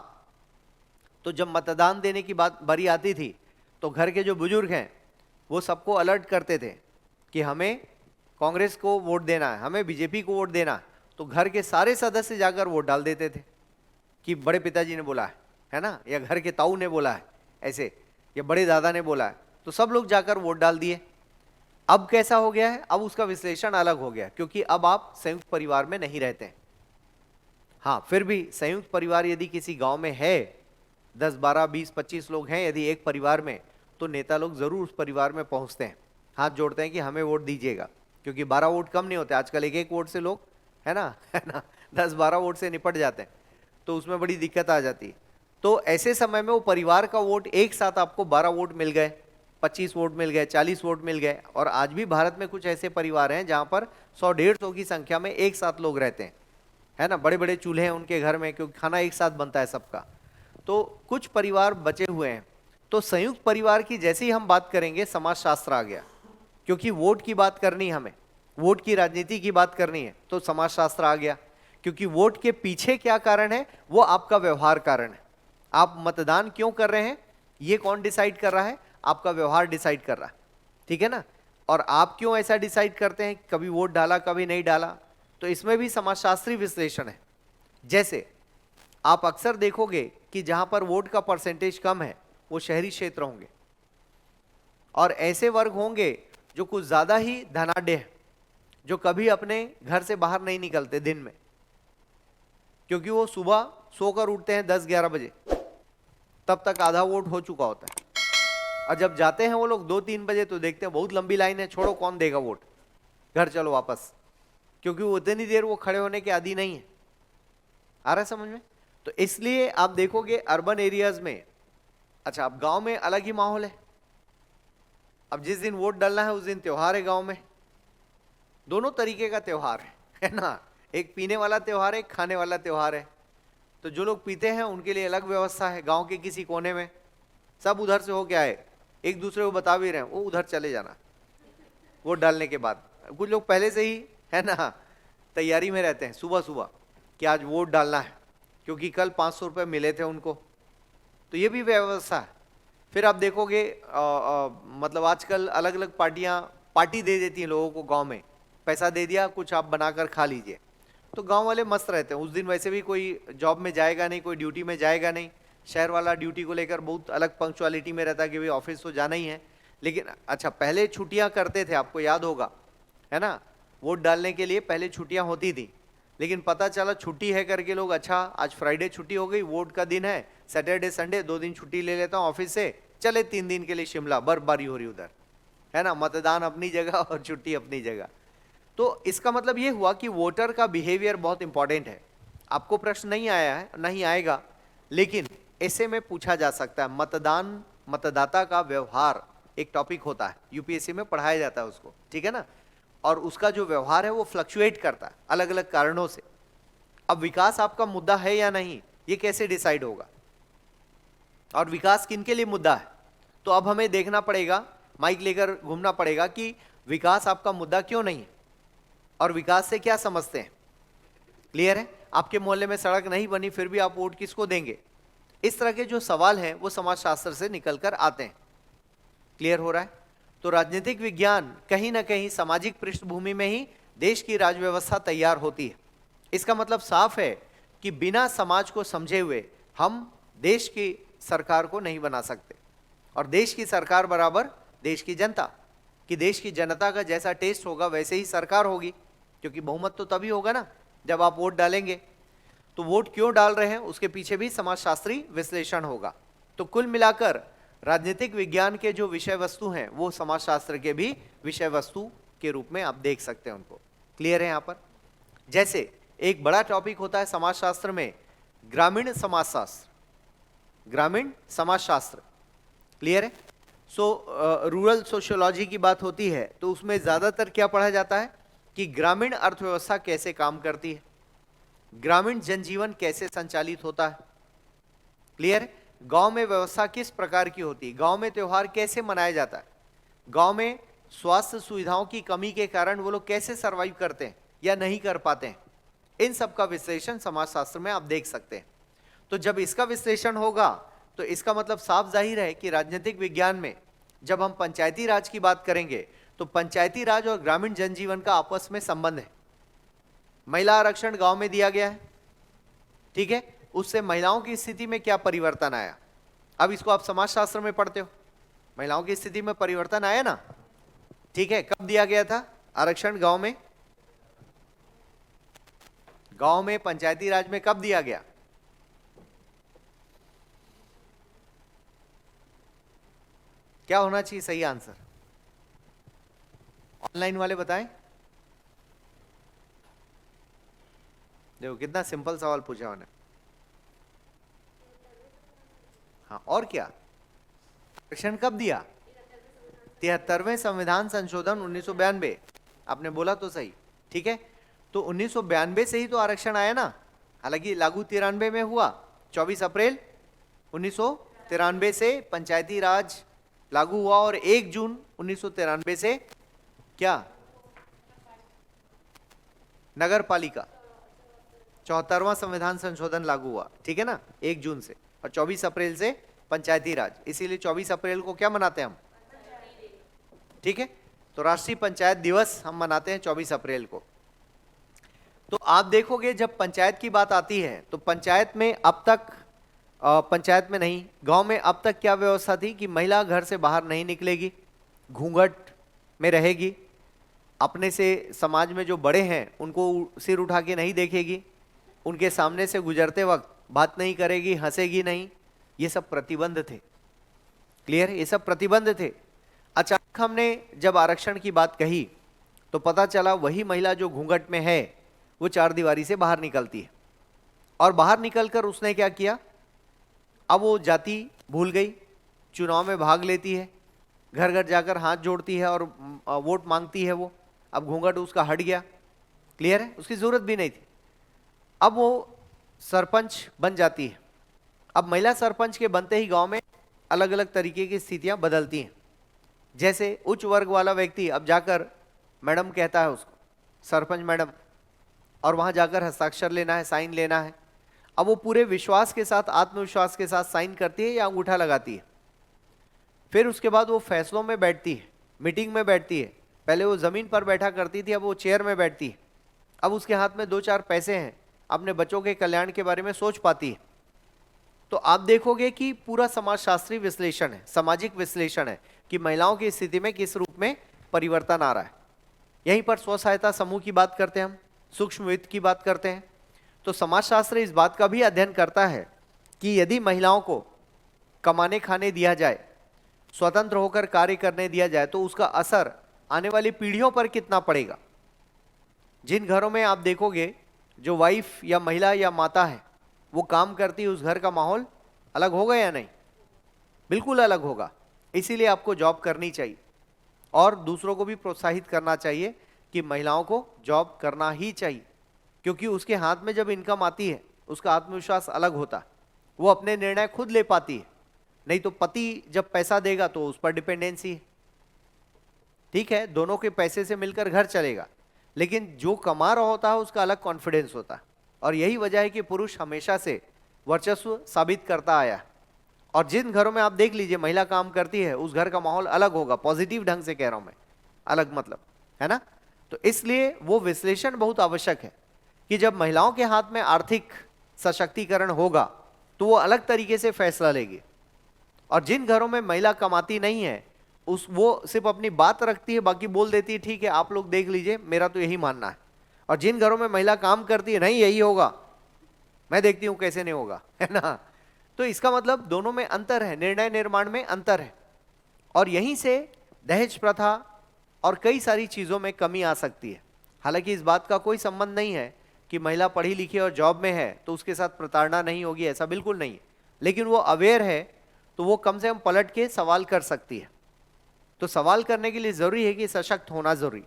तो जब मतदान देने की बात बारी आती थी तो घर के जो बुजुर्ग हैं वो सबको अलर्ट करते थे कि हमें कांग्रेस को वोट देना है, हमें बीजेपी को वोट देना है। तो घर के सारे सदस्य जाकर वोट डाल देते थे कि बड़े पिताजी ने बोला है ना, या घर के ताऊ ने बोला है ऐसे, या बड़े दादा ने बोला है, तो सब लोग जाकर वोट डाल दिए। अब कैसा हो गया है, अब उसका विश्लेषण अलग हो गया, क्योंकि अब आप संयुक्त परिवार में नहीं रहते हैं। हाँ, फिर भी संयुक्त परिवार यदि किसी गांव में है, 10, 12, 20, 25 लोग हैं यदि एक परिवार में, तो नेता लोग जरूर उस परिवार में पहुंचते हैं, हाथ जोड़ते हैं कि हमें वोट दीजिएगा, क्योंकि 12 वोट कम नहीं होते आजकल, एक एक वोट से लोग, है ना 10-12 वोट से निपट जाते हैं, तो उसमें बड़ी दिक्कत आ जाती है। तो ऐसे समय में वो परिवार का वोट एक साथ आपको 12 वोट मिल गए, 25 वोट मिल गए, 40 वोट मिल गए। और आज भी भारत में कुछ ऐसे परिवार हैं जहां पर 100-150 की संख्या में एक साथ लोग रहते हैं, है ना, बड़े बड़े चूल्हे हैं उनके घर में, क्योंकि खाना एक साथ बनता है सबका। तो कुछ परिवार बचे हुए हैं। तो संयुक्त परिवार की जैसे ही हम बात करेंगे समाजशास्त्र आ गया, क्योंकि वोट की बात करनी है हमें, वोट की राजनीति की बात करनी है, तो समाजशास्त्र आ गया। क्योंकि वोट के पीछे क्या कारण है, वो आपका व्यवहार कारण है। आप मतदान क्यों कर रहे हैं ये कौन डिसाइड कर रहा है, आपका व्यवहार डिसाइड कर रहा है। ठीक है ना? और आप क्यों ऐसा डिसाइड करते हैं, कभी वोट डाला कभी नहीं डाला, तो इसमें भी समाजशास्त्री विश्लेषण है। जैसे आप अक्सर देखोगे कि जहां पर वोट का परसेंटेज कम है वो शहरी क्षेत्र होंगे, और ऐसे वर्ग होंगे जो कुछ ज्यादा ही धनाढ्य हैं, जो कभी अपने घर से बाहर नहीं निकलते दिन में, क्योंकि वो सुबह सोकर उठते हैं 10-11 बजे, तब तक आधा वोट हो चुका होता है। और जब जाते हैं वो लोग 2-3 बजे तो देखते हैं बहुत लंबी लाइन है, छोड़ो कौन देगा वोट, घर चलो वापस, क्योंकि वो उतनी देर वो खड़े होने के आदी नहीं है। आ रहा है समझ में? तो इसलिए आप देखोगे अर्बन एरियाज में, अच्छा अब गांव में अलग ही माहौल है। अब जिस दिन वोट डालना है उस दिन त्योहार है गांव में, दोनों तरीके का त्योहार है ना, एक पीने वाला त्योहार है, एक खाने वाला त्योहार है। तो जो लोग पीते हैं उनके लिए अलग व्यवस्था है, गांव के किसी कोने में सब उधर से होके आए, एक दूसरे को बता भी रहे हैं वो उधर चले जाना वोट डालने के बाद। कुछ लोग पहले से ही है ना तैयारी में रहते हैं सुबह सुबह कि आज वोट डालना है, क्योंकि कल 500 रुपये मिले थे उनको, तो ये भी व्यवस्था है। फिर आप देखोगे मतलब आजकल अलग अलग पार्टियां पार्टी दे देती हैं लोगों को, गांव में पैसा दे दिया, कुछ आप बनाकर खा लीजिए, तो गांव वाले मस्त रहते हैं। उस दिन वैसे भी कोई जॉब में जाएगा नहीं, कोई ड्यूटी में जाएगा नहीं, शहर वाला ड्यूटी को लेकर बहुत अलग पंक्चुअलिटी में रहता है कि भाई ऑफिस तो जाना ही है। लेकिन अच्छा पहले छुट्टियां करते थे, आपको याद होगा है ना, वोट डालने के लिए पहले छुट्टियां होती थी, लेकिन पता चला छुट्टी है करके लोग, अच्छा आज फ्राइडे छुट्टी हो गई, वोट का दिन है, सैटरडे संडे 2 दिन छुट्टी ले लेता हूँ ऑफिस से, चले 3 दिन के लिए शिमला, बर्फबारी हो रही उधर है ना, मतदान अपनी जगह और छुट्टी अपनी जगह। तो इसका मतलब ये हुआ कि वोटर का बिहेवियर बहुत इंपॉर्टेंट है। आपको प्रश्न नहीं आया है, नहीं आएगा, लेकिन ऐसे में पूछा जा सकता है। मतदान, मतदाता का व्यवहार एक टॉपिक होता है, यूपीएससी में पढ़ाया जाता है उसको, ठीक है ना, और उसका जो व्यवहार है वो फ्लक्चुएट करता है अलग अलग कारणों से। अब विकास आपका मुद्दा है या नहीं, ये कैसे डिसाइड होगा, और विकास किनके लिए मुद्दा है? तो अब हमें देखना पड़ेगा, माइक लेकर घूमना पड़ेगा कि विकास आपका मुद्दा क्यों नहीं है और विकास से क्या समझते हैं। क्लियर है? आपके मोहल्ले में सड़क नहीं बनी फिर भी आप वोट किसको देंगे? इस तरह के जो सवाल हैं वो समाजशास्त्र से निकलकर आते हैं। क्लियर हो रहा है? तो राजनीतिक विज्ञान कहीं ना कहीं सामाजिक पृष्ठभूमि में ही देश की राजव्यवस्था तैयार होती है। इसका मतलब साफ है कि बिना समाज को समझे हुए हम देश की सरकार को नहीं बना सकते, और देश की सरकार बराबर देश की जनता, कि देश की जनता का जैसा टेस्ट होगा वैसे ही सरकार होगी, क्योंकि बहुमत तो तभी होगा ना जब आप वोट डालेंगे। तो वोट क्यों डाल रहे हैं उसके पीछे भी समाजशास्त्री विश्लेषण होगा। तो कुल मिलाकर राजनीतिक विज्ञान के जो विषय वस्तु हैं वो समाजशास्त्र के भी विषय वस्तु के रूप में आप देख सकते हैं उनको। क्लियर है? यहाँ पर जैसे एक बड़ा टॉपिक होता है समाजशास्त्र में ग्रामीण समाजशास्त्र, ग्रामीण समाजशास्त्र। क्लियर है? रूरल सोशियोलॉजी की बात होती है तो उसमें ज्यादातर क्या पढ़ा जाता है कि ग्रामीण अर्थव्यवस्था कैसे काम करती है, ग्रामीण जनजीवन कैसे संचालित होता है। क्लियर है? गांव में व्यवस्था किस प्रकार की होती है, गांव में त्योहार कैसे मनाया जाता है, गांव में स्वास्थ्य सुविधाओं की कमी के कारण वो लोग कैसे सरवाइव करते हैं या नहीं कर पाते हैं, इन सब का विश्लेषण समाजशास्त्र में आप देख सकते हैं। तो जब इसका विश्लेषण होगा तो इसका मतलब साफ जाहिर है कि राजनीतिक विज्ञान में जब हम पंचायती राज की बात करेंगे तो पंचायती राज और ग्रामीण जनजीवन का आपस में संबंध है। महिला आरक्षण गांव में दिया गया है, ठीक है, उससे महिलाओं की स्थिति में क्या परिवर्तन आया? अब इसको आप समाजशास्त्र में पढ़ते हो, महिलाओं की स्थिति में परिवर्तन आया ना, ठीक है। कब दिया गया था आरक्षण गांव में? गांव में पंचायती राज में कब दिया गया? क्या होना चाहिए सही आंसर? ऑनलाइन वाले बताएं। देखो कितना सिंपल सवाल पूछा उन्होंने। हाँ, और क्या? आरक्षण कब दिया? 73वें संविधान संशोधन 1992। आपने बोला तो सही, ठीक है। तो 1992 से ही तो आरक्षण आया ना, हालांकि लागू 93 में हुआ। 24 अप्रैल 1993 से पंचायती राज लागू हुआ और 1 जून 1993 से क्या? नगर पालिका 74वां संविधान संशोधन लागू हुआ, ठीक है ना, 1 जून से, और 24 अप्रैल से पंचायती राज। इसीलिए 24 अप्रैल को क्या मनाते हैं हम? ठीक है, तो राष्ट्रीय पंचायत दिवस हम मनाते हैं 24 अप्रैल को। तो आप देखोगे जब पंचायत की बात आती है तो पंचायत में अब तक पंचायत में नहीं, गांव में अब तक क्या व्यवस्था थी कि महिला घर से बाहर नहीं निकलेगी, घूंघट में रहेगी, अपने से समाज में जो बड़े हैं उनको सिर उठा के नहीं देखेगी, उनके सामने से गुजरते वक्त बात नहीं करेगी, हंसेगी नहीं। ये सब प्रतिबंध थे। क्लियर? ये सब प्रतिबंध थे। अचानक हमने जब आरक्षण की बात कही तो पता चला वही महिला जो घूंघट में है वो चार दीवारी से बाहर निकलती है, और बाहर निकलकर उसने क्या किया, अब वो जाति भूल गई, चुनाव में भाग लेती है, घर घर जाकर हाथ जोड़ती है और वोट मांगती है। वो अब घूंघट उसका हट गया। क्लियर है? उसकी जरूरत भी नहीं थी। अब वो सरपंच बन जाती है। अब महिला सरपंच के बनते ही गांव में अलग अलग तरीके की स्थितियां बदलती हैं। जैसे उच्च वर्ग वाला व्यक्ति अब जाकर मैडम कहता है उसको, सरपंच मैडम, और वहां जाकर हस्ताक्षर लेना है, साइन लेना है। अब वो पूरे विश्वास के साथ, आत्मविश्वास के साथ साइन करती है या अंगूठा लगाती है। फिर उसके बाद वो फैसलों में बैठती है, मीटिंग में बैठती है। पहले वो जमीन पर बैठा करती थी, अब वो चेयर में बैठती है। अब उसके हाथ में 2-4 पैसे हैं, अपने बच्चों के कल्याण के बारे में सोच पाती है। तो आप देखोगे कि पूरा समाजशास्त्री विश्लेषण है, सामाजिक विश्लेषण है कि महिलाओं की स्थिति में किस रूप में परिवर्तन आ रहा है। यहीं पर स्व सहायता समूह की बात करते हैं हम, सूक्ष्म वित्त की बात करते हैं। तो समाजशास्त्र इस बात का भी अध्ययन करता है कि यदि महिलाओं को कमाने खाने दिया जाए, स्वतंत्र होकर कार्य करने दिया जाए, तो उसका असर आने वाली पीढ़ियों पर कितना पड़ेगा। जिन घरों में आप देखोगे जो वाइफ या महिला या माता है वो काम करती है, उस घर का माहौल अलग होगा या नहीं? बिल्कुल अलग होगा। इसीलिए आपको जॉब करनी चाहिए और दूसरों को भी प्रोत्साहित करना चाहिए कि महिलाओं को जॉब करना ही चाहिए, क्योंकि उसके हाथ में जब इनकम आती है उसका आत्मविश्वास अलग होता है, वो अपने निर्णय खुद ले पाती है। नहीं तो पति जब पैसा देगा तो उस पर डिपेंडेंसी है। ठीक है, दोनों के पैसे से मिलकर घर चलेगा, लेकिन जो कमा रहा होता है उसका अलग कॉन्फिडेंस होता है। और यही वजह है कि पुरुष हमेशा से वर्चस्व साबित करता आया है। और जिन घरों में आप देख लीजिए महिला काम करती है, उस घर का माहौल अलग होगा। पॉजिटिव ढंग से कह रहा हूं मैं, अलग मतलब, है ना? तो इसलिए वो विश्लेषण बहुत आवश्यक है कि जब महिलाओं के हाथ में आर्थिक सशक्तिकरण होगा तो वो अलग तरीके से फैसला लेगी। और जिन घरों में महिला कमाती नहीं है, वो सिर्फ अपनी बात रखती है, बाकी बोल देती है ठीक है आप लोग देख लीजिए, मेरा तो यही मानना है। और जिन घरों में महिला काम करती है, नहीं यही होगा, मैं देखती हूं कैसे नहीं होगा, है ना? तो इसका मतलब दोनों में अंतर है, निर्णय निर्माण में अंतर है। और यहीं से दहेज प्रथा और कई सारी चीजों में कमी आ सकती है। हालांकि इस बात का कोई संबंध नहीं है कि महिला पढ़ी लिखी और जॉब में है तो उसके साथ प्रताड़ना नहीं होगी, ऐसा बिल्कुल नहीं है। लेकिन वो अवेयर है तो वो कम से कम पलट के सवाल कर सकती है। तो सवाल करने के लिए जरूरी है कि सशक्त होना जरूरी,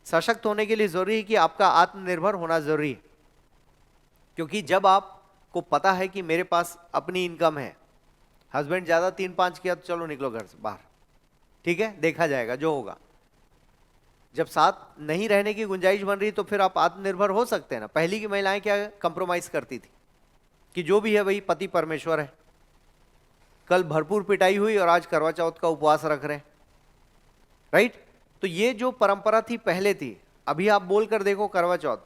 सशक्त होने के लिए जरूरी है कि आपका आत्मनिर्भर होना जरूरी है। क्योंकि जब आपको पता है कि मेरे पास अपनी इनकम है, हस्बैंड ज्यादा 3-5 किया तो चलो निकलो घर से बाहर, ठीक है, देखा जाएगा जो होगा। जब साथ नहीं रहने की गुंजाइश बन रही तो फिर आप आत्मनिर्भर हो सकते हैं ना। पहली की महिलाएं क्या कंप्रोमाइज करती थी कि जो भी है वही पति परमेश्वर है। कल भरपूर पिटाई हुई और आज करवा चौथ का उपवास रख रहे हैं, राइट? तो ये जो परंपरा थी पहले थी। अभी आप बोल कर देखो करवा चौथ,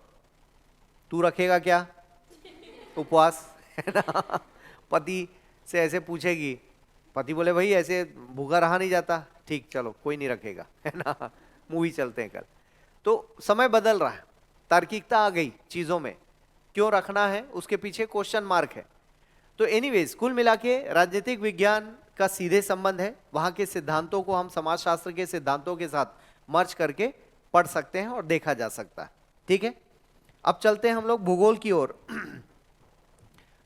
तू रखेगा क्या उपवास, है ना? पति से ऐसे पूछेगी, पति बोले भाई ऐसे भूखा रहा नहीं जाता, ठीक चलो कोई नहीं रखेगा, है ना? मूवी चलते हैं कल। तो समय बदल रहा है, तार्किकता आ गई चीजों में, क्यों रखना है उसके पीछे क्वेश्चन मार्क है। तो एनीवेज कुल मिला के राजनीतिक विज्ञान का सीधे संबंध है। वहां के सिद्धांतों को हम समाजशास्त्र के सिद्धांतों के साथ मर्ज करके पढ़ सकते हैं और देखा जा सकता है। ठीक है, अब चलते हैं हम लोग भूगोल की ओर।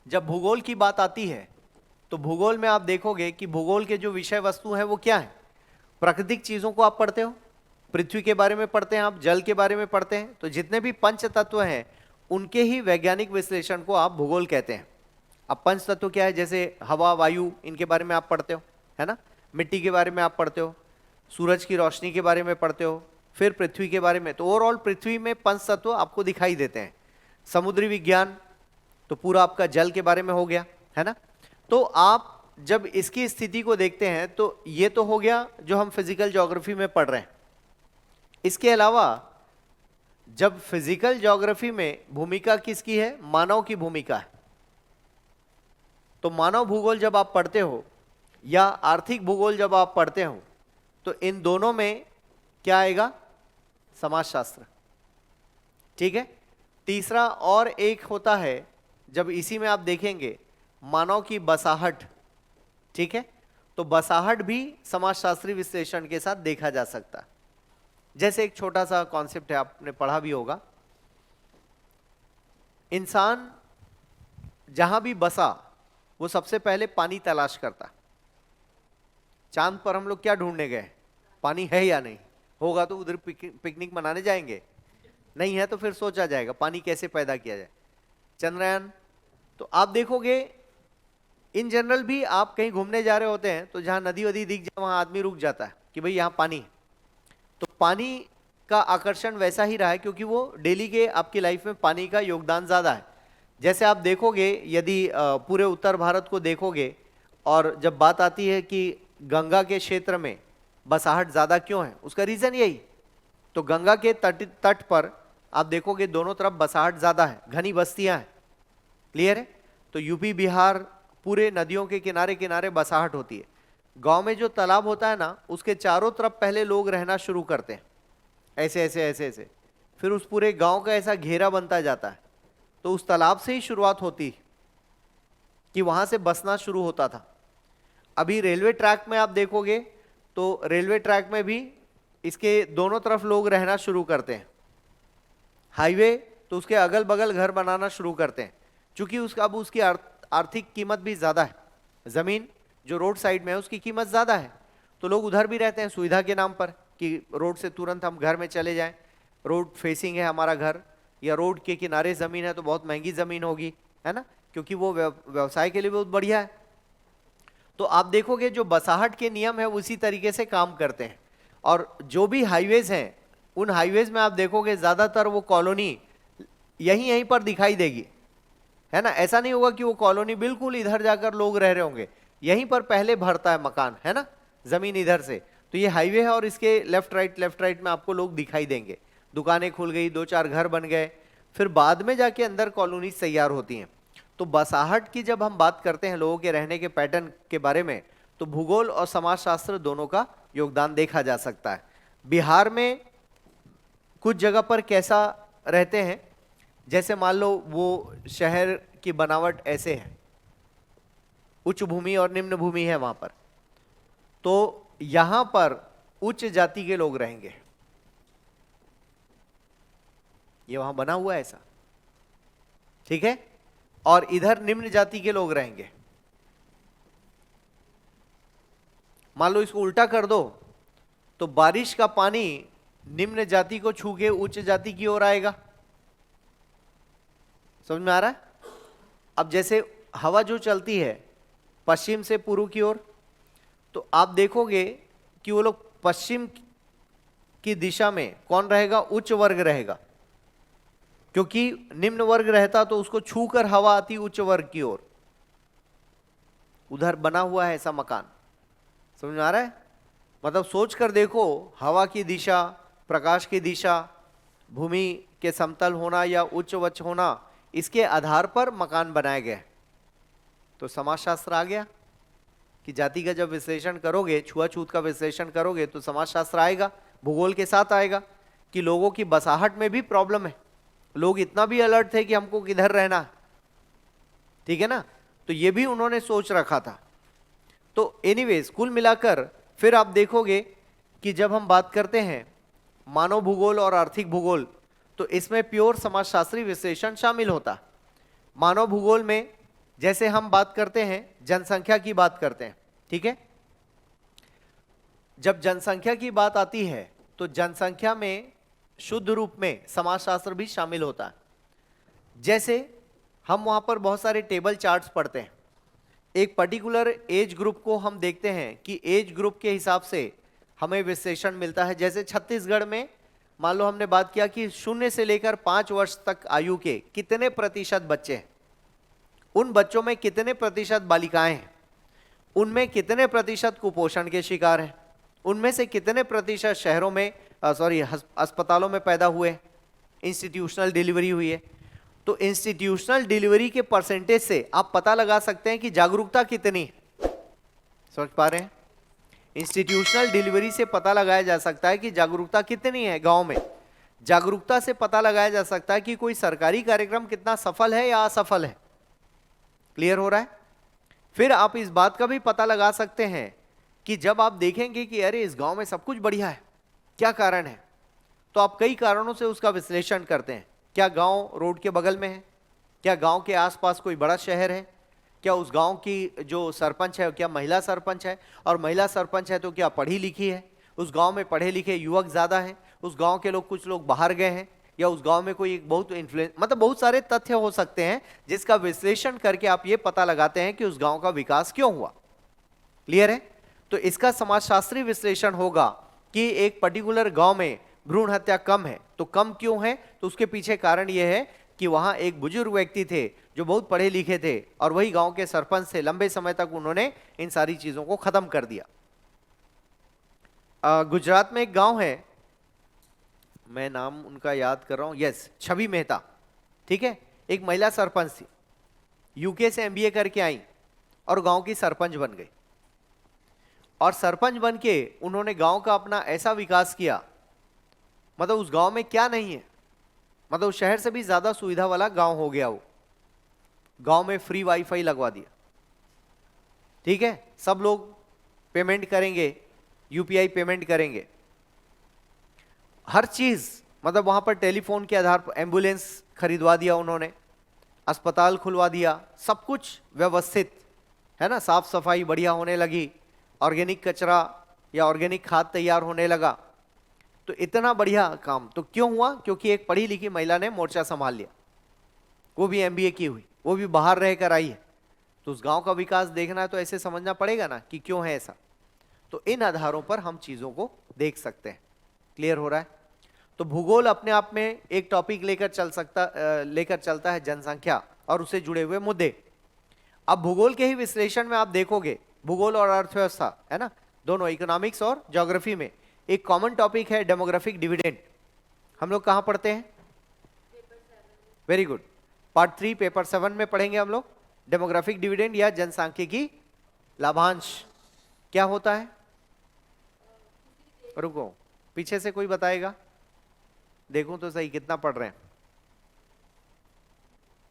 जब भूगोल की बात आती है तो भूगोल में आप देखोगे कि भूगोल के जो विषय वस्तु है वो क्या है। प्राकृतिक चीजों को आप पढ़ते हो, पृथ्वी के बारे में पढ़ते हैं आप, जल के बारे में पढ़ते हैं। तो जितने भी पंच तत्व हैं उनके ही वैज्ञानिक विश्लेषण को आप भूगोल कहते हैं। अब पंच तत्व क्या है, जैसे हवा, वायु, इनके बारे में आप पढ़ते हो, है ना? मिट्टी के बारे में आप पढ़ते हो, सूरज की रोशनी के बारे में पढ़ते हो, फिर पृथ्वी के बारे में। तो ओवरऑल पृथ्वी में पंच तत्व आपको दिखाई देते हैं। समुद्री विज्ञान तो पूरा आपका जल के बारे में हो गया, है ना? तो आप जब इसकी स्थिति को देखते हैं तो ये तो हो गया जो हम फिजिकल ज्योग्राफी में पढ़ रहे हैं। इसके अलावा जब फिजिकल ज्योग्राफी में भूमिका किसकी है? मानव की भूमिका है। तो मानव भूगोल जब आप पढ़ते हो या आर्थिक भूगोल जब आप पढ़ते हो तो इन दोनों में क्या आएगा? समाजशास्त्र। ठीक है। तीसरा और एक होता है, जब इसी में आप देखेंगे मानव की बसाहट। ठीक है। तो बसाहट भी समाजशास्त्री विश्लेषण के साथ देखा जा सकता है। जैसे एक छोटा सा कॉन्सेप्ट है, आपने पढ़ा भी होगा, इंसान जहां भी बसा वो सबसे पहले पानी तलाश करता। चांद पर हम लोग क्या ढूंढने गए? पानी है या नहीं? होगा तो उधर पिकनिक मनाने जाएंगे, नहीं है तो फिर सोचा जाएगा पानी कैसे पैदा किया जाए। चंद्रयान, तो आप देखोगे इन जनरल भी आप कहीं घूमने जा रहे होते हैं तो जहां नदी वदी दिख जाए वहां आदमी रुक जाता है कि भाई यहां पानी है। तो पानी का आकर्षण वैसा ही रहा है क्योंकि वो डेली के आपकी लाइफ में पानी का योगदान ज्यादा है। जैसे आप देखोगे यदि पूरे उत्तर भारत को देखोगे और जब बात आती है कि गंगा के क्षेत्र में बसाहट ज्यादा क्यों है, उसका रीजन यही। तो गंगा के तट पर आप देखोगे दोनों तरफ बसाहट ज्यादा है, घनी बस्तियां हैं। क्लियर है। तो यूपी बिहार पूरे नदियों के किनारे किनारे बसाहट होती है। गांव में जो तालाब होता है ना, उसके चारों तरफ पहले लोग रहना शुरू करते हैं, ऐसे ऐसे ऐसे ऐसे, फिर उस पूरे गांव का ऐसा घेरा बनता जाता है। तो उस तालाब से ही शुरुआत होती कि वहां से बसना शुरू होता था। अभी रेलवे ट्रैक में आप देखोगे तो रेलवे ट्रैक में भी इसके दोनों तरफ लोग रहना शुरू करते हैं। हाईवे तो उसके अगल बगल घर बनाना शुरू करते हैं, क्योंकि उसका अब उसकी आर्थिक कीमत भी ज्यादा है। जमीन जो रोड साइड में है उसकी कीमत ज्यादा है, तो लोग उधर भी रहते हैं सुविधा के नाम पर कि रोड से तुरंत हम घर में चले जाएं। रोड फेसिंग है हमारा घर या रोड के किनारे जमीन है तो बहुत महंगी जमीन होगी, है ना, क्योंकि वो व्यवसाय के लिए बहुत बढ़िया है। तो आप देखोगे जो बसाहट के नियम है उसी तरीके से काम करते हैं। और जो भी हाईवेज हैं उन हाईवेज में आप देखोगे ज्यादातर वो कॉलोनी यहीं पर दिखाई देगी, है ना। ऐसा नहीं होगा कि वो कॉलोनी बिल्कुल इधर जाकर लोग रह रहे होंगे, यहीं पर पहले भरता है मकान, है ना, जमीन इधर से। तो ये हाईवे है और इसके लेफ्ट राइट में आपको लोग दिखाई देंगे। दुकानें खुल गई, 2-4 घर बन गए, फिर बाद में जाके अंदर कॉलोनी तैयार होती हैं। तो बसाहट की जब हम बात करते हैं लोगों के रहने के पैटर्न के बारे में, तो भूगोल और समाजशास्त्र दोनों का योगदान देखा जा सकता है। बिहार में कुछ जगह पर कैसा रहते हैं, जैसे मान लो वो शहर की बनावट ऐसे है, उच्च भूमि और निम्न भूमि है वहां पर, तो यहां पर उच्च जाति के लोग रहेंगे। ये वहां बना हुआ है ऐसा, ठीक है। और इधर निम्न जाति के लोग रहेंगे। मान लो इसको उल्टा कर दो तो बारिश का पानी निम्न जाति को छू के उच्च जाति की ओर आएगा। समझ में आ रहा है? अब जैसे हवा जो चलती है पश्चिम से पूर्व की ओर, तो आप देखोगे कि वो लोग पश्चिम की दिशा में कौन रहेगा? उच्च वर्ग रहेगा, क्योंकि निम्न वर्ग रहता तो उसको छूकर हवा आती उच्च वर्ग की ओर। उधर बना हुआ है ऐसा मकान। समझ में आ रहा है? मतलब सोच कर देखो, हवा की दिशा, प्रकाश की दिशा, भूमि के समतल होना या उच्च वच्च होना, इसके आधार पर मकान बनाए गए। तो समाजशास्त्र आ गया कि जाति का जब विश्लेषण करोगे, छुआछूत का विश्लेषण करोगे तो समाजशास्त्र आएगा, भूगोल के साथ आएगा कि लोगों की बसाहट में भी प्रॉब्लम है। लोग इतना भी अलर्ट थे कि हमको किधर रहना, ठीक है ना, तो ये भी उन्होंने सोच रखा था। तो एनीवेज कुल मिलाकर फिर आप देखोगे कि जब हम बात करते हैं मानव भूगोल और आर्थिक भूगोल, तो इसमें प्योर समाजशास्त्री विश्लेषण शामिल होता। मानव भूगोल में जैसे हम बात करते हैं जनसंख्या की बात करते हैं, ठीक है। जब जनसंख्या की बात आती है तो जनसंख्या में शुद्ध रूप में समाजशास्त्र भी शामिल होता है। जैसे हम वहां पर बहुत सारे टेबल चार्ट्स पढ़ते हैं, एक पर्टिकुलर एज ग्रुप को हम देखते हैं कि एज ग्रुप के हिसाब से हमें विश्लेषण मिलता है। जैसे छत्तीसगढ़ में मान लो हमने बात किया कि 0 से लेकर 5 वर्ष तक आयु के कितने प्रतिशत बच्चे हैं, उन बच्चों में कितने प्रतिशत बालिकाएं हैं, उनमें कितने प्रतिशत कुपोषण के शिकार हैं, उनमें से कितने प्रतिशत शहरों में अस्पतालों में पैदा हुए, इंस्टीट्यूशनल डिलीवरी हुई है। तो इंस्टीट्यूशनल डिलीवरी के परसेंटेज से आप पता लगा सकते हैं कि जागरूकता कितनी है। समझ पा रहे हैं? इंस्टीट्यूशनल डिलीवरी से पता लगाया जा सकता है कि जागरूकता कितनी है गांव में। जागरूकता से पता लगाया जा सकता है कि कोई सरकारी कार्यक्रम कितना सफल है या असफल है। क्लियर हो रहा है? फिर आप इस बात का भी पता लगा सकते हैं कि जब आप देखेंगे कि अरे इस गांव में सब कुछ बढ़िया है, क्या कारण है, तो आप कई कारणों से उसका विश्लेषण करते हैं। क्या गांव रोड के बगल में है? क्या गांव के आसपास कोई बड़ा शहर है? क्या उस गांव की जो सरपंच है क्या महिला सरपंच है? और महिला सरपंच है तो क्या पढ़ी लिखी है? उस गांव में पढ़े लिखे युवक ज्यादा हैं? उस गांव के लोग, कुछ लोग बाहर गए हैं? या उस गांव में कोई एक बहुत इन्फ्लुएंस, मतलब बहुत सारे तथ्य हो सकते हैं जिसका विश्लेषण करके आप ये पता लगाते हैं कि उस गांव का विकास क्यों हुआ। क्लियर है? तो इसका समाजशास्त्री विश्लेषण होगा कि एक पर्टिकुलर गांव में भ्रूण हत्या कम है, तो कम क्यों है? तो उसके पीछे कारण यह है कि वहां एक बुजुर्ग व्यक्ति थे जो बहुत पढ़े लिखे थे और वही गांव के सरपंच थे। लंबे समय तक उन्होंने इन सारी चीजों को खत्म कर दिया। गुजरात में एक गांव है, मैं नाम उनका याद कर रहा हूं, यस, छवि मेहता। ठीक है, एक महिला सरपंच थी, यूके से एमबीए करके आई और गांव की सरपंच बन गई। और सरपंच बन के उन्होंने गांव का अपना ऐसा विकास किया, मतलब उस गांव में क्या नहीं है, मतलब उस शहर से भी ज्यादा सुविधा वाला गांव हो गया। वो गांव में फ्री वाईफाई लगवा दिया। ठीक है, सब लोग पेमेंट करेंगे, यूपीआई पेमेंट करेंगे, हर चीज, मतलब वहां पर टेलीफोन के आधार पर एम्बुलेंस खरीदवा दिया उन्होंने, अस्पताल खुलवा दिया, सब कुछ व्यवस्थित है ना, साफ सफाई बढ़िया होने लगी, ऑर्गेनिक कचरा या ऑर्गेनिक खाद तैयार होने लगा। तो इतना बढ़िया काम तो क्यों हुआ? क्योंकि एक पढ़ी लिखी महिला ने मोर्चा संभाल लिया, वो भी एमबीए की हुई, वो भी बाहर रहकर आई है। तो उस गांव का विकास देखना है तो ऐसे समझना पड़ेगा ना कि क्यों है ऐसा। तो इन आधारों पर हम चीजों को देख सकते हैं। क्लियर हो रहा है? तो भूगोल अपने आप में एक टॉपिक लेकर चलता है, जनसंख्या और उससे जुड़े हुए मुद्दे। अब भूगोल के ही विश्लेषण में आप देखोगे, भूगोल और अर्थव्यवस्था है ना, दोनों, इकोनॉमिक्स और ज्योग्राफी में एक कॉमन टॉपिक है डेमोग्राफिक डिविडेंड। हम लोग कहां पढ़ते हैं? वेरी गुड, पार्ट 3 पेपर 7 में पढ़ेंगे हम लोग डेमोग्राफिक डिविडेंड या जनसांख्यिकी लाभांश। क्या होता है? रुको, पीछे से कोई बताएगा, देखूं तो सही कितना पढ़ रहे हैं।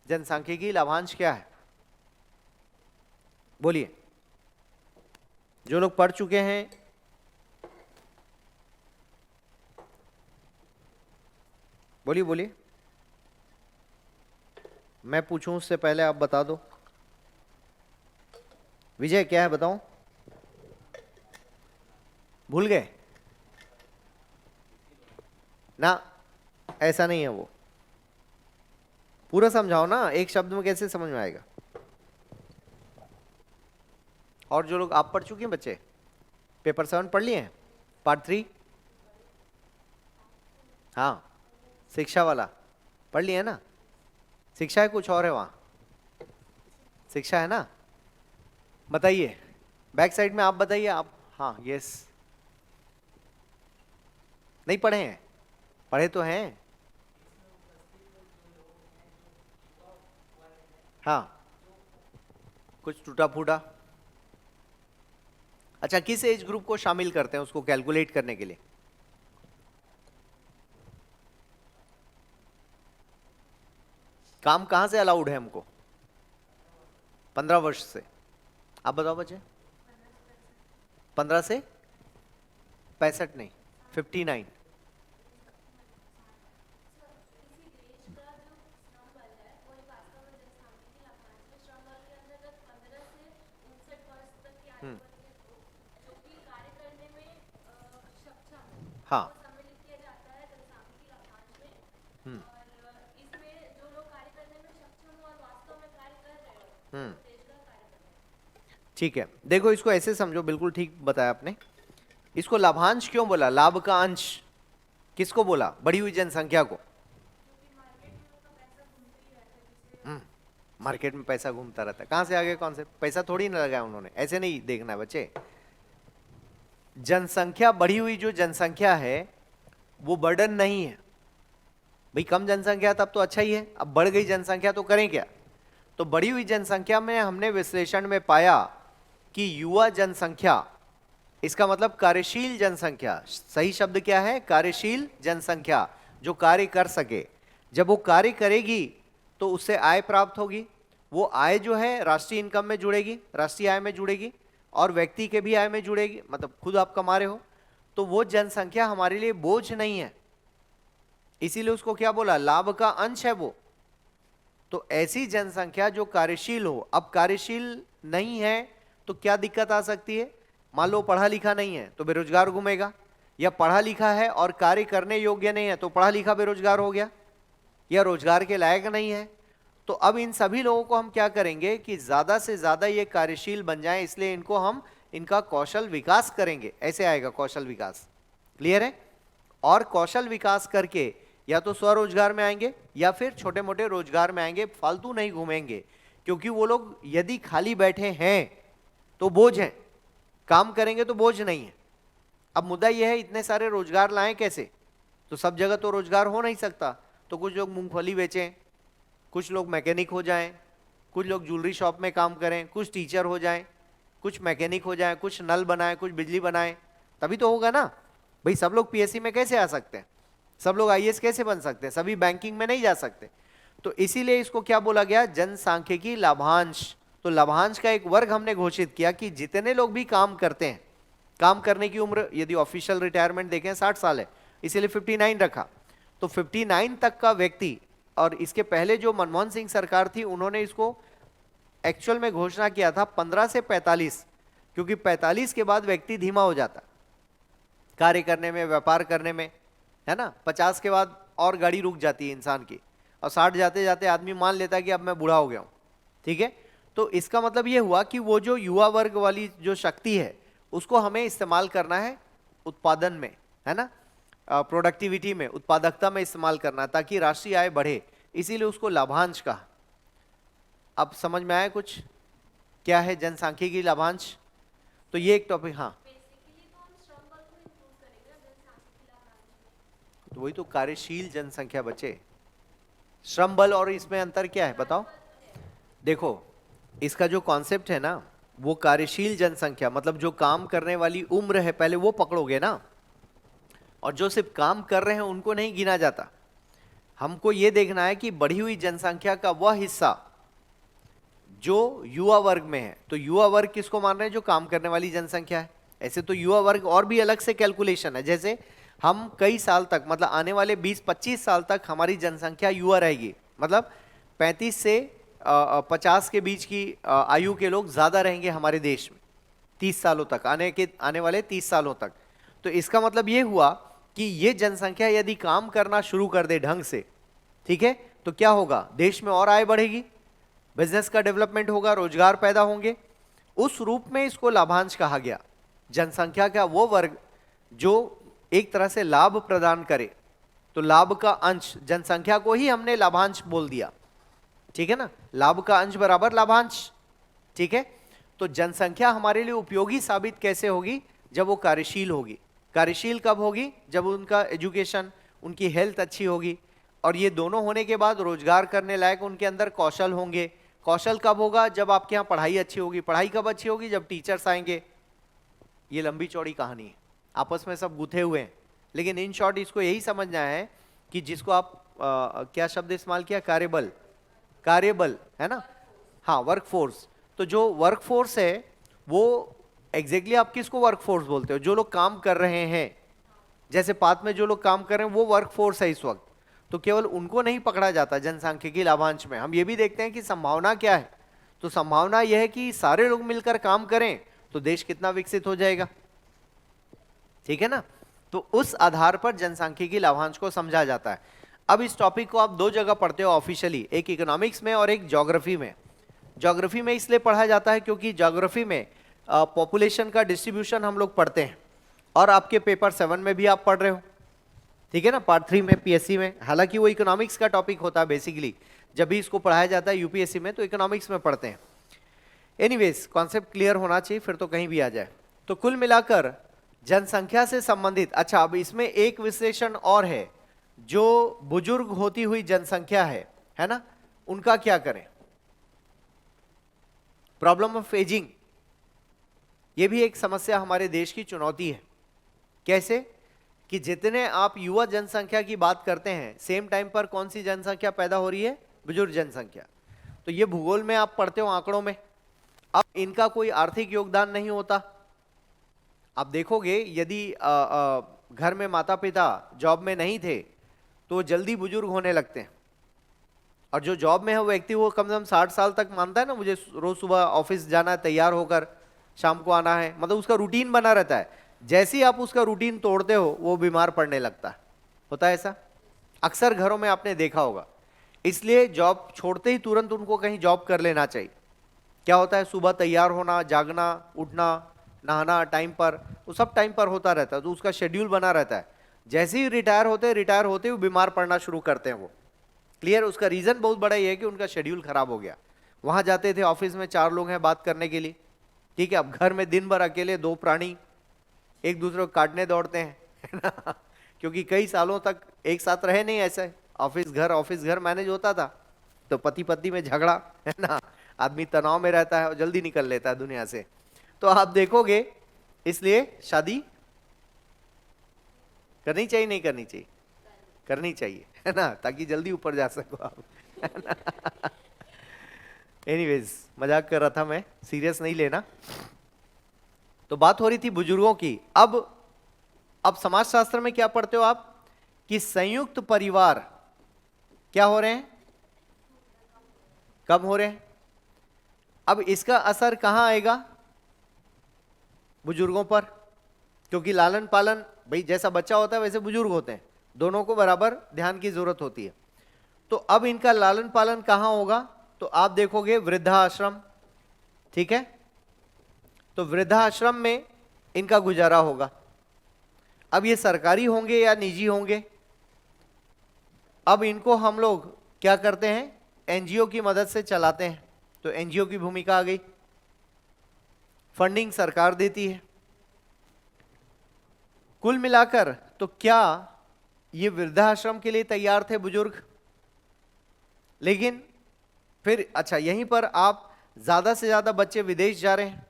जनसांख्यिकी लाभांश क्या है? बोलिए, जो लोग पढ़ चुके हैं। बोलिए बोलिए, मैं पूछूं उससे पहले आप बता दो। विजय क्या है बताऊं? भूल गए ना? ऐसा नहीं है, वो पूरा समझाओ ना, एक शब्द में कैसे समझ में आएगा? और जो लोग, आप पढ़ चुके हैं बच्चे, पेपर 7 पढ़ लिए हैं, पार्ट 3, हाँ, शिक्षा वाला पढ़ लिया है ना? शिक्षा है, कुछ और है वहां? शिक्षा है ना? बताइए, बैक साइड में आप बताइए आप। हाँ, यस, नहीं पढ़े हैं? पढ़े तो हैं, हाँ, कुछ टूटा फूटा। अच्छा, किस एज ग्रुप को शामिल करते हैं उसको कैलकुलेट करने के लिए? काम कहां से अलाउड है हमको? 15 वर्ष से। आप बताओ बच्चे। 15 से 65 नहीं, 59। हाँ, ठीक है, देखो इसको ऐसे समझो, बिल्कुल ठीक बताया आपने। इसको लाभांश क्यों बोला? लाभ का अंश किसको बोला? बढ़ी हुई जनसंख्या को। मार्केट में पैसा घूमता रहता है, कहां से आ गया कॉन्सेप्ट? पैसा थोड़ी ना लगाया उन्होंने, ऐसे नहीं देखना है बच्चे। जनसंख्या, बढ़ी हुई जो जनसंख्या है वो बर्डन नहीं है, भाई कम जनसंख्या तब तो अच्छा ही है, अब बढ़ गई जनसंख्या तो करें क्या। तो बढ़ी हुई जनसंख्या में हमने विश्लेषण में पाया कि युवा जनसंख्या, इसका मतलब कार्यशील जनसंख्या, सही शब्द क्या है, कार्यशील जनसंख्या, जो कार्य कर सके। जब वो कार्य करेगी तो उससे आय प्राप्त होगी, वो आय जो है राष्ट्रीय इनकम में जुड़ेगी, राष्ट्रीय आय में जुड़ेगी, और व्यक्ति के भी आय में जुड़ेगी, मतलब खुद आप कमा रहे हो, तो वो जनसंख्या हमारे लिए बोझ नहीं है, इसीलिए उसको क्या बोला, लाभ का अंश है वो। तो ऐसी जनसंख्या जो कार्यशील हो। अब कार्यशील नहीं है तो क्या दिक्कत आ सकती है, मान लो पढ़ा लिखा नहीं है तो बेरोजगार घूमेगा, या पढ़ा लिखा है और कार्य करने योग्य नहीं है तो पढ़ा लिखा बेरोजगार हो गया, या रोजगार के लायक नहीं है। तो अब इन सभी लोगों को हम क्या करेंगे कि ज्यादा से ज्यादा ये कार्यशील बन जाएं, इसलिए इनको हम इनका कौशल विकास करेंगे, ऐसे आएगा कौशल विकास। क्लियर है। और कौशल विकास करके या तो स्वरोजगार में आएंगे या फिर छोटे मोटे रोजगार में आएंगे, फालतू नहीं घूमेंगे, क्योंकि वो लोग यदि खाली बैठे हैं तो बोझ हैं, काम करेंगे तो बोझ नहीं है। अब मुद्दा यह है इतने सारे रोजगार लाएं कैसे, तो सब जगह तो रोजगार हो नहीं सकता, तो कुछ लोग मूंगफली बेचें, कुछ लोग मैकेनिक हो जाएं, कुछ लोग ज्वेलरी शॉप में काम करें, कुछ टीचर हो जाएं, कुछ मैकेनिक हो जाएं, कुछ नल बनाएं, कुछ बिजली बनाएं, तभी तो होगा ना। भाई सब लोग पीएससी में कैसे आ सकते हैं, सब लोग आईएएस कैसे बन सकते हैं, सभी बैंकिंग में नहीं जा सकते। तो इसीलिए इसको क्या बोला गया, जनसांख्यिकी लाभांश। तो लाभांश का एक वर्ग हमने घोषित किया कि जितने लोग भी काम करते हैं, काम करने की उम्र यदि ऑफिशियल रिटायरमेंट देखें 60 साल है, इसीलिए 59 रखा, तो 59 तक का व्यक्ति। और इसके पहले जो मनमोहन सिंह सरकार थी उन्होंने इसको एक्चुअल में घोषणा किया था 15 से 45, क्योंकि 45 के बाद व्यक्ति धीमा हो जाता कार्य करने में, व्यापार करने में, है ना। 50 के बाद और गाड़ी रुक जाती है इंसान की, और 60 जाते जाते आदमी मान लेता है कि अब मैं बूढ़ा हो गया हूं। ठीक है, तो इसका मतलब ये हुआ कि वो जो युवा वर्ग वाली जो शक्ति है उसको हमें इस्तेमाल करना है उत्पादन में, है ना, प्रोडक्टिविटी में, उत्पादकता में इस्तेमाल करना है, ताकि राष्ट्रीय आय बढ़े, इसीलिए उसको लाभांश कहा। अब समझ में आया कुछ, क्या है जनसांख्यिकी लाभांश। तो ये एक टॉपिक, हाँ तो वही तो कार्यशील जनसंख्या बचे, श्रम बल और इसमें अंतर क्या है बताओ। देखो इसका जो कॉन्सेप्ट है ना, वो कार्यशील जनसंख्या मतलब जो काम करने वाली उम्र है पहले वो पकड़ोगे ना, और जो सिर्फ काम कर रहे हैं उनको नहीं गिना जाता। हमको ये देखना है कि बढ़ी हुई जनसंख्या का वह हिस्सा जो युवा वर्ग में है। तो युवा वर्ग किसको मान रहे हैं, जो काम करने वाली जनसंख्या है। ऐसे तो युवा वर्ग और भी अलग से कैलकुलेशन है, जैसे हम कई साल तक, मतलब आने वाले 20-25 साल तक हमारी जनसंख्या युवा रहेगी, मतलब 35 से 50 के बीच की आयु के लोग ज्यादा रहेंगे हमारे देश में 30 सालों तक, आने वाले 30 सालों तक। तो इसका मतलब ये हुआ कि ये जनसंख्या यदि काम करना शुरू कर दे ढंग से, ठीक है, तो क्या होगा, देश में और आय बढ़ेगी, बिजनेस का डेवलपमेंट होगा, रोजगार पैदा होंगे। उस रूप में इसको लाभांश कहा गया, जनसंख्या का वो वर्ग जो एक तरह से लाभ प्रदान करे। तो लाभ का अंश, जनसंख्या को ही हमने लाभांश बोल दिया, ठीक है ना, लाभ का अंश बराबर लाभांश। ठीक है, तो जनसंख्या हमारे लिए उपयोगी साबित कैसे होगी, जब वो कार्यशील होगी। कार्यशील कब होगी, जब उनका एजुकेशन, उनकी हेल्थ अच्छी होगी, और ये दोनों होने के बाद रोजगार करने लायक उनके अंदर कौशल होंगे। कौशल कब होगा, जब आपके यहाँ पढ़ाई अच्छी होगी। पढ़ाई कब अच्छी होगी, जब टीचर्स आएंगे। ये लंबी चौड़ी कहानी है, आपस में सब गुथे हुए हैं, लेकिन इन शॉर्ट इसको यही समझना है कि जिसको आप क्या शब्द इस्तेमाल किया, कार्यबल, कार्यबल है ना, हाँ वर्कफोर्स। तो जो वर्कफोर्स है वो एग्जैक्टली आप किसको वर्कफोर्स बोलते हो, जो लोग काम कर रहे हैं। जैसे पात में जो लोग काम कर रहे हैं वो वर्कफोर्स है इस वक्त, तो केवल उनको नहीं पकड़ा जाता जनसांख्यिकी लाभांश में। हम ये भी देखते हैं कि संभावना क्या है, तो संभावना यह है कि सारे लोग मिलकर काम करें तो देश कितना विकसित हो जाएगा, ठीक है ना। तो उस आधार पर जनसांख्यिकी लाभांश को समझा जाता है। अब इस टॉपिक को आप दो जगह पढ़ते हो ऑफिशियली, एक इकोनॉमिक्स में और एक ज्योग्राफी में। ज्योग्राफी में इसलिए पढ़ा जाता है क्योंकि ज्योग्राफी में पॉपुलेशन का डिस्ट्रीब्यूशन हम लोग पढ़ते हैं, और आपके पेपर 7 में भी आप पढ़ रहे हो, ठीक है ना, पार्ट 3 में पीएससी में। हालांकि वो इकोनॉमिक्स का टॉपिक होता है बेसिकली, जब भी इसको पढ़ाया जाता है यूपीएससी में तो इकोनॉमिक्स में पढ़ते हैं। एनीवेज कॉन्सेप्ट क्लियर होना चाहिए, फिर तो कहीं भी आ जाए। तो कुल मिलाकर जनसंख्या से संबंधित, अच्छा अब इसमें एक विश्लेषण और है, जो बुजुर्ग होती हुई जनसंख्या है ना, उनका क्या करें? प्रॉब्लम ऑफ एजिंग, ये भी एक समस्या हमारे देश की चुनौती है। कैसे कि जितने आप युवा जनसंख्या की बात करते हैं, सेम टाइम पर कौन सी जनसंख्या पैदा हो रही है? बुजुर्ग जनसंख्या। तो ये भूगोल में आप पढ़ते हो आंकड़ों में, अब इनका कोई आर्थिक योगदान नहीं होता। आप देखोगे यदि घर में माता पिता जॉब में नहीं थे तो जल्दी बुजुर्ग होने लगते हैं, और जो जॉब में है वो व्यक्ति वो कम से कम 60 साल तक मानता है ना, मुझे रोज सुबह ऑफिस जाना है, तैयार होकर शाम को आना है, मतलब उसका रूटीन बना रहता है। जैसे ही आप उसका रूटीन तोड़ते हो वो बीमार पड़ने लगता है। होता है ऐसा, अक्सर घरों में आपने देखा होगा। इसलिए जॉब छोड़ते ही तुरंत उनको कहीं जॉब कर लेना चाहिए। क्या होता है, सुबह तैयार होना, जागना, उठना, नहाना टाइम पर, वो सब टाइम पर होता रहता है, तो उसका शेड्यूल बना रहता है। जैसे ही रिटायर होते ही बीमार पड़ना शुरू करते हैं वो। क्लियर? उसका रीजन बहुत बड़ा ये है कि उनका शेड्यूल खराब हो गया। वहां जाते थे, ऑफिस में 4 लोग हैं बात करने के लिए, ठीक है, अब घर में दिन भर अकेले 2 प्राणी एक दूसरे को काटने दौड़ते हैं, है ना? क्योंकि कई सालों तक एक साथ रहे नहीं, ऐसे ऑफिस घर मैनेज होता था, तो पति पत्नी में झगड़ा, है ना, आदमी तनाव में रहता है और जल्दी निकल लेता है दुनिया से। तो आप देखोगे, इसलिए शादी करनी चाहिए नहीं करनी चाहिए? करनी चाहिए, है ना, ताकि जल्दी ऊपर जा सको आप, है ना? एनीवेज, मजाक कर रहा था मैं, सीरियस नहीं लेना। तो बात हो रही थी बुजुर्गों की। अब समाजशास्त्र में क्या पढ़ते हो आप कि संयुक्त परिवार क्या हो रहे हैं? कम हो रहे हैं। अब इसका असर कहां आएगा? बुजुर्गों पर, क्योंकि लालन पालन, भाई जैसा बच्चा होता है वैसे बुजुर्ग होते हैं, दोनों को बराबर ध्यान की जरूरत होती है। तो अब इनका लालन पालन कहां होगा? तो आप देखोगे वृद्धाश्रम, ठीक है, तो वृद्धाश्रम में इनका गुजारा होगा। अब ये सरकारी होंगे या निजी होंगे? अब इनको हम लोग क्या करते हैं? एनजीओ की मदद से चलाते हैं। तो एनजीओ की भूमिका आ गई, फंडिंग सरकार देती है। कुल मिलाकर तो क्या ये वृद्धाश्रम के लिए तैयार थे बुजुर्ग? लेकिन फिर अच्छा, यहीं पर आप ज्यादा से ज्यादा बच्चे विदेश जा रहे हैं,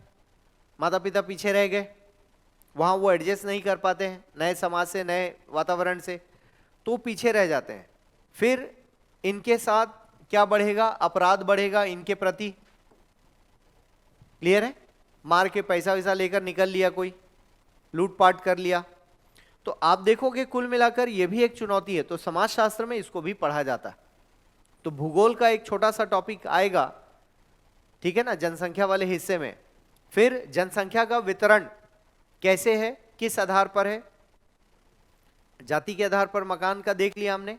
माता पिता पीछे रह गए, वहां वो एडजस्ट नहीं कर पाते हैं नए समाज से, नए वातावरण से, तो पीछे रह जाते हैं। फिर इनके साथ क्या बढ़ेगा? अपराध बढ़ेगा इनके प्रति। क्लियर है? मार के पैसा वैसा लेकर निकल लिया, कोई लूटपाट कर लिया। तो आप देखोगे कुल मिलाकर ये भी एक चुनौती है। तो समाजशास्त्र में इसको भी पढ़ा जाता है। तो भूगोल का एक छोटा सा टॉपिक आएगा, ठीक है ना, जनसंख्या वाले हिस्से में। फिर जनसंख्या का वितरण कैसे है, किस आधार पर है? जाति के आधार पर मकान का देख लिया हमने।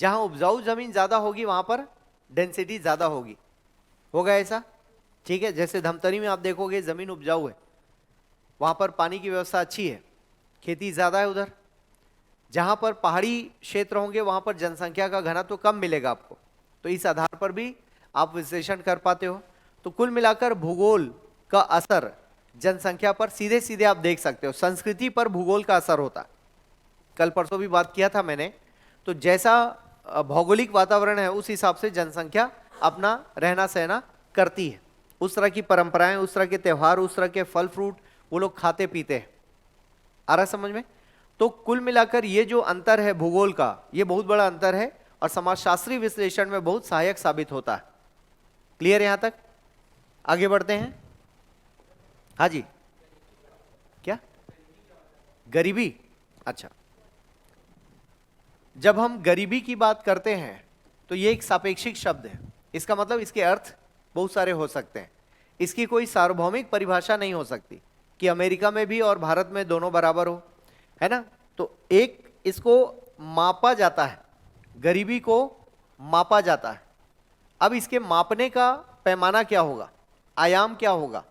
जहां उपजाऊ जमीन ज्यादा होगी वहां पर डेंसिटी ज्यादा होगी, होगा ऐसा, ठीक है। जैसे धमतरी में आप देखोगे जमीन उपजाऊ है, वहां पर पानी की व्यवस्था अच्छी है, खेती ज्यादा है उधर। जहां पर पहाड़ी क्षेत्र होंगे वहां पर जनसंख्या का घनत्व तो कम मिलेगा आपको। तो इस आधार पर भी आप विश्लेषण कर पाते हो। तो कुल मिलाकर भूगोल का असर जनसंख्या पर सीधे सीधे आप देख सकते हो। संस्कृति पर भूगोल का असर होता है, कल परसों भी बात किया था मैंने। तो जैसा भौगोलिक वातावरण है उस हिसाब से जनसंख्या अपना रहना सहना करती है। उस तरह की परंपराएं, उस तरह के त्यौहार, उस तरह के फल फ्रूट वो लोग खाते पीते हैं। आ रहा समझ में? तो कुल मिलाकर ये जो अंतर है भूगोल का, ये बहुत बड़ा अंतर है और समाजशास्त्रीय विश्लेषण में बहुत सहायक साबित होता है। क्लियर? यहां तक आगे बढ़ते हैं। हाँ जी, क्या गरीबी? अच्छा, जब हम गरीबी की बात करते हैं तो ये एक सापेक्षिक शब्द है। इसका मतलब इसके अर्थ बहुत सारे हो सकते हैं। इसकी कोई सार्वभौमिक परिभाषा नहीं हो सकती कि अमेरिका में भी और भारत में दोनों बराबर हो, है ना। तो एक इसको मापा जाता है, गरीबी को मापा जाता है। अब इसके मापने का पैमाना क्या होगा, आयाम क्या होगा,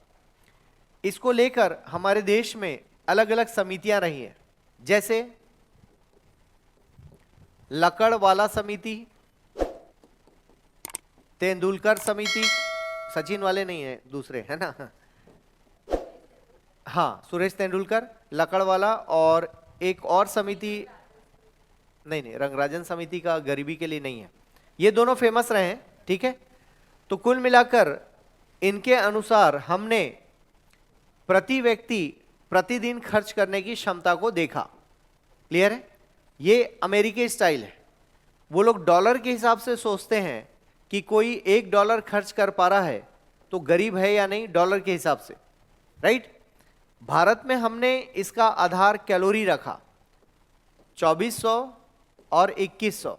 इसको लेकर हमारे देश में अलग अलग समितियां रही हैं। जैसे लकड़वाला समिति, तेंदुलकर समिति, सचिन वाले नहीं है, दूसरे है ना, हाँ सुरेश तेंदुलकर, लकड़वाला, और एक और समिति नहीं नहीं, रंगराजन समिति का गरीबी के लिए नहीं है, ये दोनों फेमस रहे हैं, ठीक है। तो कुल मिलाकर इनके अनुसार हमने प्रति व्यक्ति प्रतिदिन खर्च करने की क्षमता को देखा। क्लियर है? ये अमेरिकी स्टाइल है। वो लोग डॉलर के हिसाब से सोचते हैं कि कोई $1 खर्च कर पा रहा है तो गरीब है या नहीं, डॉलर के हिसाब से, राइट। भारत में हमने इसका आधार कैलोरी रखा, 2400 और 2100,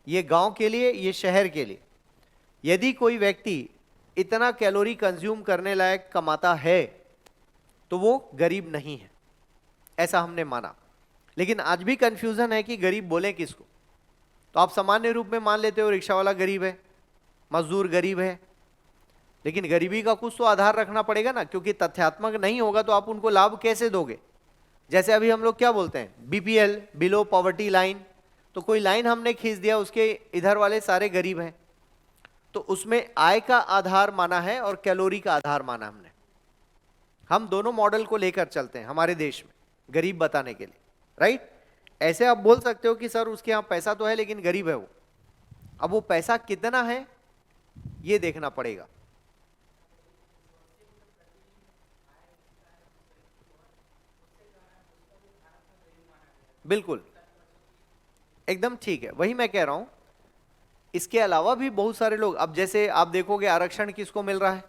ये गांव के लिए, ये शहर के लिए। यदि कोई व्यक्ति इतना कैलोरी कंज्यूम करने लायक कमाता है तो वो गरीब नहीं है, ऐसा हमने माना। लेकिन आज भी कंफ्यूजन है कि गरीब बोले किसको। तो आप सामान्य रूप में मान लेते हो रिक्शा वाला गरीब है, मजदूर गरीब है, लेकिन गरीबी का कुछ तो आधार रखना पड़ेगा ना, क्योंकि तथ्यात्मक नहीं होगा तो आप उनको लाभ कैसे दोगे। जैसे अभी हम लोग क्या बोलते हैं, बीपीएल, बिलो पॉवर्टी लाइन, तो कोई लाइन हमने खींच दिया, उसके इधर वाले सारे गरीब हैं, तो उसमें आय का आधार माना है और कैलोरी का आधार माना हमने। हम दोनों मॉडल को लेकर चलते हैं हमारे देश में गरीब बताने के लिए, राइट। ऐसे आप बोल सकते हो कि सर उसके यहाँ पैसा तो है लेकिन गरीब है वो। अब वो पैसा कितना है ये देखना पड़ेगा। बिल्कुल, एकदम ठीक है, वही मैं कह रहा हूं। इसके अलावा भी बहुत सारे लोग, अब जैसे आप देखोगे आरक्षण किसको मिल रहा है,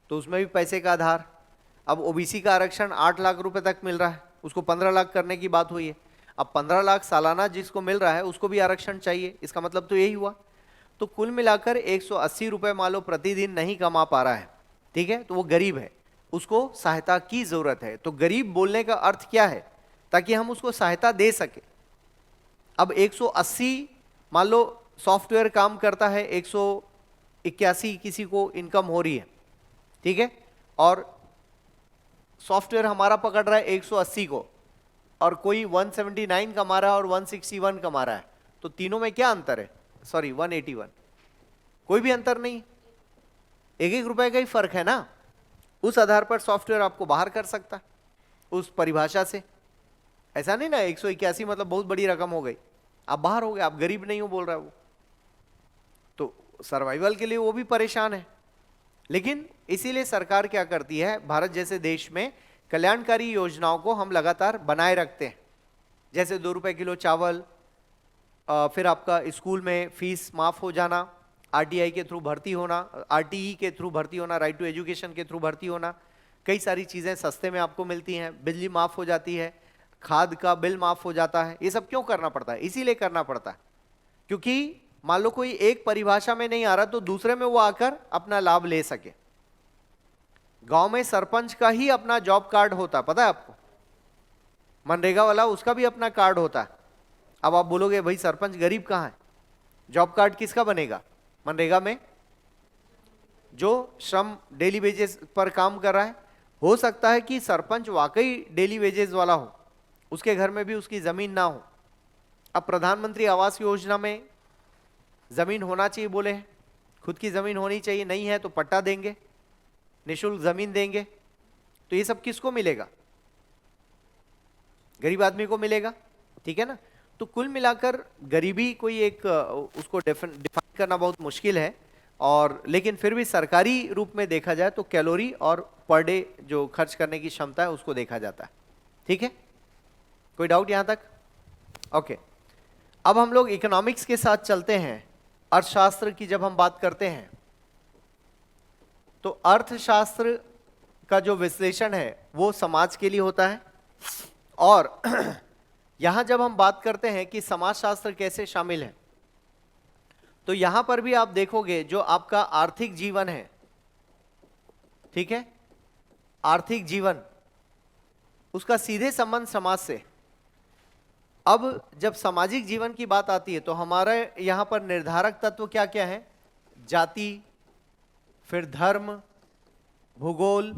तो उसमें भी पैसे का आधार। अब ओबीसी का आरक्षण 8 लाख रुपए तक मिल रहा है, उसको 15 लाख करने की बात हुई है। अब 15 लाख सालाना जिसको मिल रहा है उसको भी आरक्षण चाहिए, इसका मतलब तो यही हुआ। तो कुल मिलाकर 180 रुपए मान लो प्रतिदिन नहीं कमा पा रहा है, ठीक है, तो वो गरीब है, उसको सहायता की जरूरत है। तो गरीब बोलने का अर्थ क्या है, ताकि हम उसको सहायता दे सके। अब 180 मान लो सॉफ्टवेयर काम करता है, 181 किसी को इनकम हो रही है, ठीक है, और सॉफ्टवेयर हमारा पकड़ रहा है 180 को, और कोई 179 कमा रहा है और 161 कमा रहा है, तो तीनों में क्या अंतर है, सॉरी 181, कोई भी अंतर नहीं, 1-1 रुपए का ही फर्क है ना। उस आधार पर सॉफ्टवेयर आपको बाहर कर सकता है उस परिभाषा से। ऐसा नहीं ना 181 मतलब बहुत बड़ी रकम हो गई, आप बाहर हो गए, आप गरीब नहीं हो बोल रहा है वो, तो सर्वाइवल के लिए वो भी परेशान है। लेकिन इसीलिए सरकार क्या करती है, भारत जैसे देश में कल्याणकारी योजनाओं को हम लगातार बनाए रखते हैं। जैसे 2 रुपए किलो चावल, फिर आपका स्कूल में फीस माफ हो जाना, आरटीआई के थ्रू भर्ती होना, आरटीई के थ्रू भर्ती होना, राइट टू एजुकेशन के थ्रू भर्ती होना, कई सारी चीजें सस्ते में आपको मिलती हैं, बिजली माफ हो जाती है, खाद का बिल माफ हो जाता है। ये सब क्यों करना पड़ता है, इसीलिए करना पड़ता है क्योंकि मान लो कोई एक परिभाषा में नहीं आ रहा तो दूसरे में वो आकर अपना लाभ ले सके। गांव में सरपंच का ही अपना जॉब कार्ड होता है, पता है आपको, मनरेगा वाला उसका भी अपना कार्ड होता है। अब आप बोलोगे भाई सरपंच गरीब कहां है, जॉब कार्ड किसका बनेगा, मनरेगा में जो श्रम डेली वेजेस पर काम कर रहा है। हो सकता है कि सरपंच वाकई डेली वेजेस वाला हो, उसके घर में भी उसकी जमीन ना हो। अब प्रधानमंत्री आवास योजना में जमीन होना चाहिए बोले हैं, खुद की जमीन होनी चाहिए, नहीं है तो पट्टा देंगे, निःशुल्क जमीन देंगे। तो ये सब किसको मिलेगा, गरीब आदमी को मिलेगा, ठीक है ना। तो कुल मिलाकर गरीबी कोई एक उसको डिफाइन करना बहुत मुश्किल है, और लेकिन फिर भी सरकारी रूप में देखा जाए तो कैलोरी और पर डे जो खर्च करने की क्षमता है उसको देखा जाता है, ठीक है। कोई डाउट यहां तक? ओके, अब हम लोग इकोनॉमिक्स के साथ चलते हैं। अर्थशास्त्र की जब हम बात करते हैं तो अर्थशास्त्र का जो विश्लेषण है वो समाज के लिए होता है, और यहां जब हम बात करते हैं कि समाजशास्त्र कैसे शामिल है, तो यहां पर भी आप देखोगे जो आपका आर्थिक जीवन है, ठीक है, आर्थिक जीवन उसका सीधे संबंध समाज से। अब जब सामाजिक जीवन की बात आती है तो हमारे यहां पर निर्धारक तत्व क्या क्या है, जाति, फिर धर्म, भूगोल,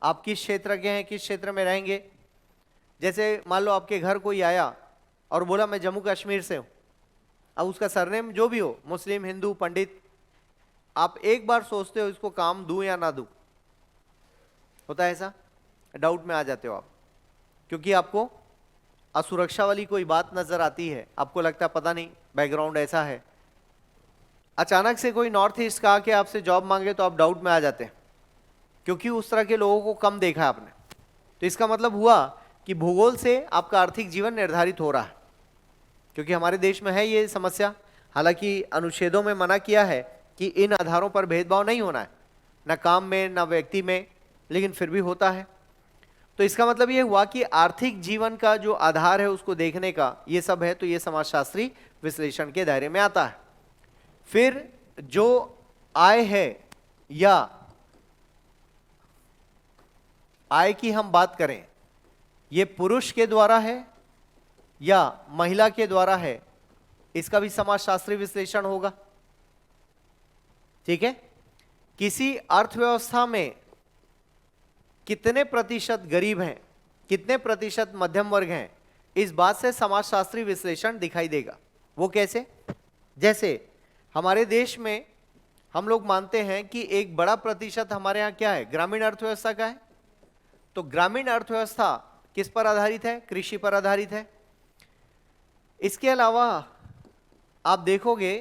आप किस क्षेत्र के हैं, किस क्षेत्र में रहेंगे। जैसे मान लो आपके घर कोई आया और बोला मैं जम्मू कश्मीर से हूं, अब उसका सरनेम जो भी हो, मुस्लिम, हिंदू, पंडित, आप एक बार सोचते हो इसको काम दूं या ना दूं, होता है ऐसा, डाउट में आ जाते हो आप, क्योंकि आपको असुरक्षा वाली कोई बात नजर आती है, आपको लगता है पता नहीं बैकग्राउंड ऐसा है, अचानक से कोई नॉर्थ ईस्ट का आके आपसे जॉब मांगे तो आप डाउट में आ जाते हैं, क्योंकि उस तरह के लोगों को कम देखा आपने। तो इसका मतलब हुआ कि भूगोल से आपका आर्थिक जीवन निर्धारित हो रहा है, क्योंकि हमारे देश में है ये समस्या। हालांकि अनुच्छेदों में मना किया है कि इन आधारों पर भेदभाव नहीं होना है, न काम में न व्यक्ति में, लेकिन फिर भी होता है। तो इसका मतलब ये हुआ कि आर्थिक जीवन का जो आधार है उसको देखने का ये सब है, तो ये समाजशास्त्री विश्लेषण के दायरे में आता है। फिर जो आय है या आय की हम बात करें, ये पुरुष के द्वारा है या महिला के द्वारा है, इसका भी समाजशास्त्री विश्लेषण होगा। ठीक है, किसी अर्थव्यवस्था में कितने प्रतिशत गरीब हैं, कितने प्रतिशत मध्यम वर्ग हैं, इस बात से समाजशास्त्री विश्लेषण दिखाई देगा। वो कैसे? जैसे हमारे देश में हम लोग मानते हैं कि एक बड़ा प्रतिशत हमारे यहाँ क्या है, ग्रामीण अर्थव्यवस्था का है। तो ग्रामीण अर्थव्यवस्था किस पर आधारित है? कृषि पर आधारित है। इसके अलावा आप देखोगे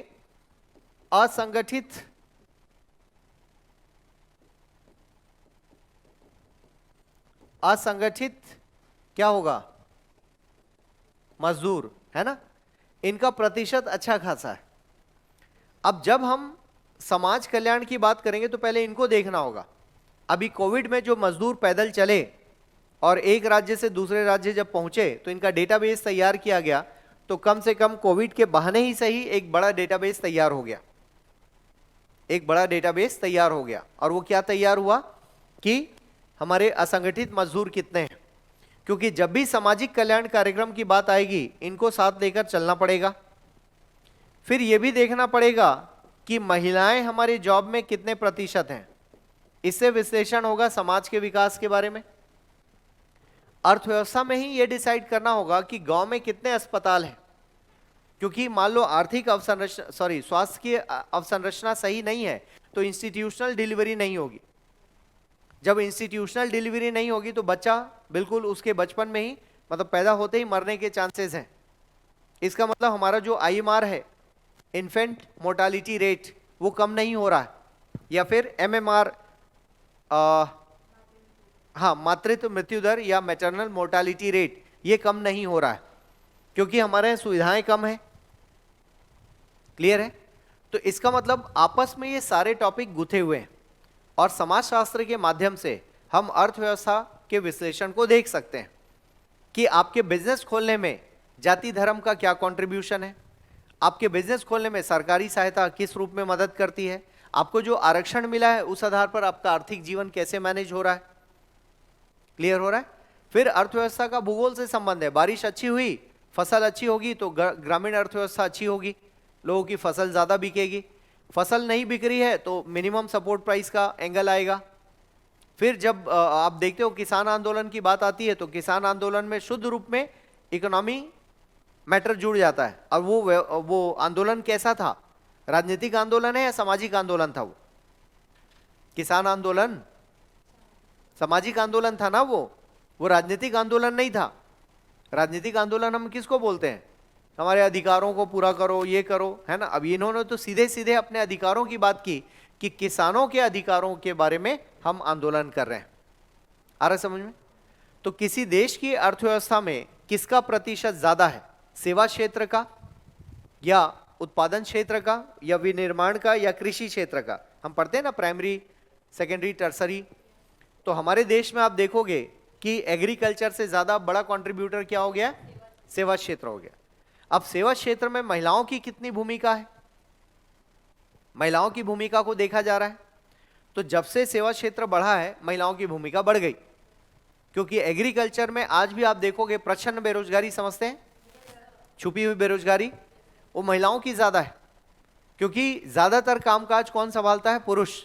असंगठित क्या होगा? मजदूर, है ना, इनका प्रतिशत अच्छा खासा है। अब जब हम समाज कल्याण की बात करेंगे तो पहले इनको देखना होगा। अभी कोविड में जो मजदूर पैदल चले और एक राज्य से दूसरे राज्य जब पहुंचे तो इनका डेटाबेस तैयार किया गया, तो कम से कम कोविड के बहाने ही सही एक बड़ा डेटाबेस तैयार हो गया, एक बड़ा डेटाबेस तैयार हो गया। और वो क्या तैयार हुआ कि हमारे असंगठित मजदूर कितने हैं, क्योंकि जब भी सामाजिक कल्याण कार्यक्रम की बात आएगी इनको साथ लेकर चलना पड़ेगा। फिर ये भी देखना पड़ेगा कि महिलाएं हमारे जॉब में कितने प्रतिशत हैं, इससे विश्लेषण होगा समाज के विकास के बारे में। अर्थव्यवस्था में ही ये डिसाइड करना होगा कि गांव में कितने अस्पताल हैं, क्योंकि मान लो आर्थिक स्वास्थ्य की अवसंरचना सही नहीं है तो इंस्टीट्यूशनल डिलीवरी नहीं होगी। जब इंस्टीट्यूशनल डिलीवरी नहीं होगी तो बच्चा बिल्कुल उसके बचपन में ही, मतलब पैदा होते ही मरने के चांसेस हैं। इसका मतलब हमारा जो IMR है, इन्फेंट मोर्टालिटी रेट, वो कम नहीं हो रहा है। या फिर MMR, हाँ, मातृत्व मृत्यु दर या मैटरनल मोर्टालिटी रेट, ये कम नहीं हो रहा है, क्योंकि हमारे यहाँ सुविधाएं कम है। क्लियर है? तो इसका मतलब आपस में ये सारे टॉपिक गुथे हुए हैं और समाजशास्त्र के माध्यम से हम अर्थव्यवस्था के विश्लेषण को देख सकते हैं कि आपके बिजनेस खोलने में जाति धर्म का क्या कंट्रीब्यूशन है, आपके बिजनेस खोलने में सरकारी सहायता किस रूप में मदद करती है, आपको जो आरक्षण मिला है उस आधार पर आपका आर्थिक जीवन कैसे मैनेज हो रहा है। क्लियर हो रहा है? फिर अर्थव्यवस्था का भूगोल से संबंध है। बारिश अच्छी हुई, फसल अच्छी होगी तो ग्रामीण अर्थव्यवस्था अच्छी होगी, लोगों की फसल ज्यादा बिकेगी। फसल नहीं बिक रही है तो मिनिमम सपोर्ट प्राइस का एंगल आएगा। फिर जब आप देखते हो किसान आंदोलन की बात आती है तो किसान आंदोलन में शुद्ध रूप में इकोनॉमी मैटर जुड़ जाता है। और वो आंदोलन कैसा था? राजनीतिक आंदोलन है या सामाजिक आंदोलन था? वो किसान आंदोलन सामाजिक आंदोलन था ना, वो राजनीतिक आंदोलन नहीं था। राजनीतिक आंदोलन हम किसको बोलते हैं? हमारे अधिकारों को पूरा करो, ये करो, है ना। अब इन्होंने तो सीधे सीधे अपने अधिकारों की बात की कि किसानों के अधिकारों के बारे में हम आंदोलन कर रहे हैं। आ रहा समझ में? तो किसी देश की अर्थव्यवस्था में किसका प्रतिशत ज्यादा है, सेवा क्षेत्र का या उत्पादन क्षेत्र का या विनिर्माण का या कृषि क्षेत्र का? हम पढ़ते हैं ना प्राइमरी, सेकेंडरी, टर्सरी। तो हमारे देश में आप देखोगे कि एग्रीकल्चर से ज्यादा बड़ा कंट्रीब्यूटर क्या हो गया? सेवा क्षेत्र हो गया। अब सेवा क्षेत्र में महिलाओं की कितनी भूमिका है? महिलाओं की भूमिका को देखा जा रहा है। तो जब से सेवा क्षेत्र बढ़ा है महिलाओं की भूमिका बढ़ गई, क्योंकि एग्रीकल्चर में आज भी आप देखोगे प्रच्छन्न बेरोजगारी समझते हैं, छुपी हुई बेरोजगारी, वो महिलाओं की ज्यादा है, क्योंकि ज्यादातर कामकाज कौन संभालता है? पुरुष।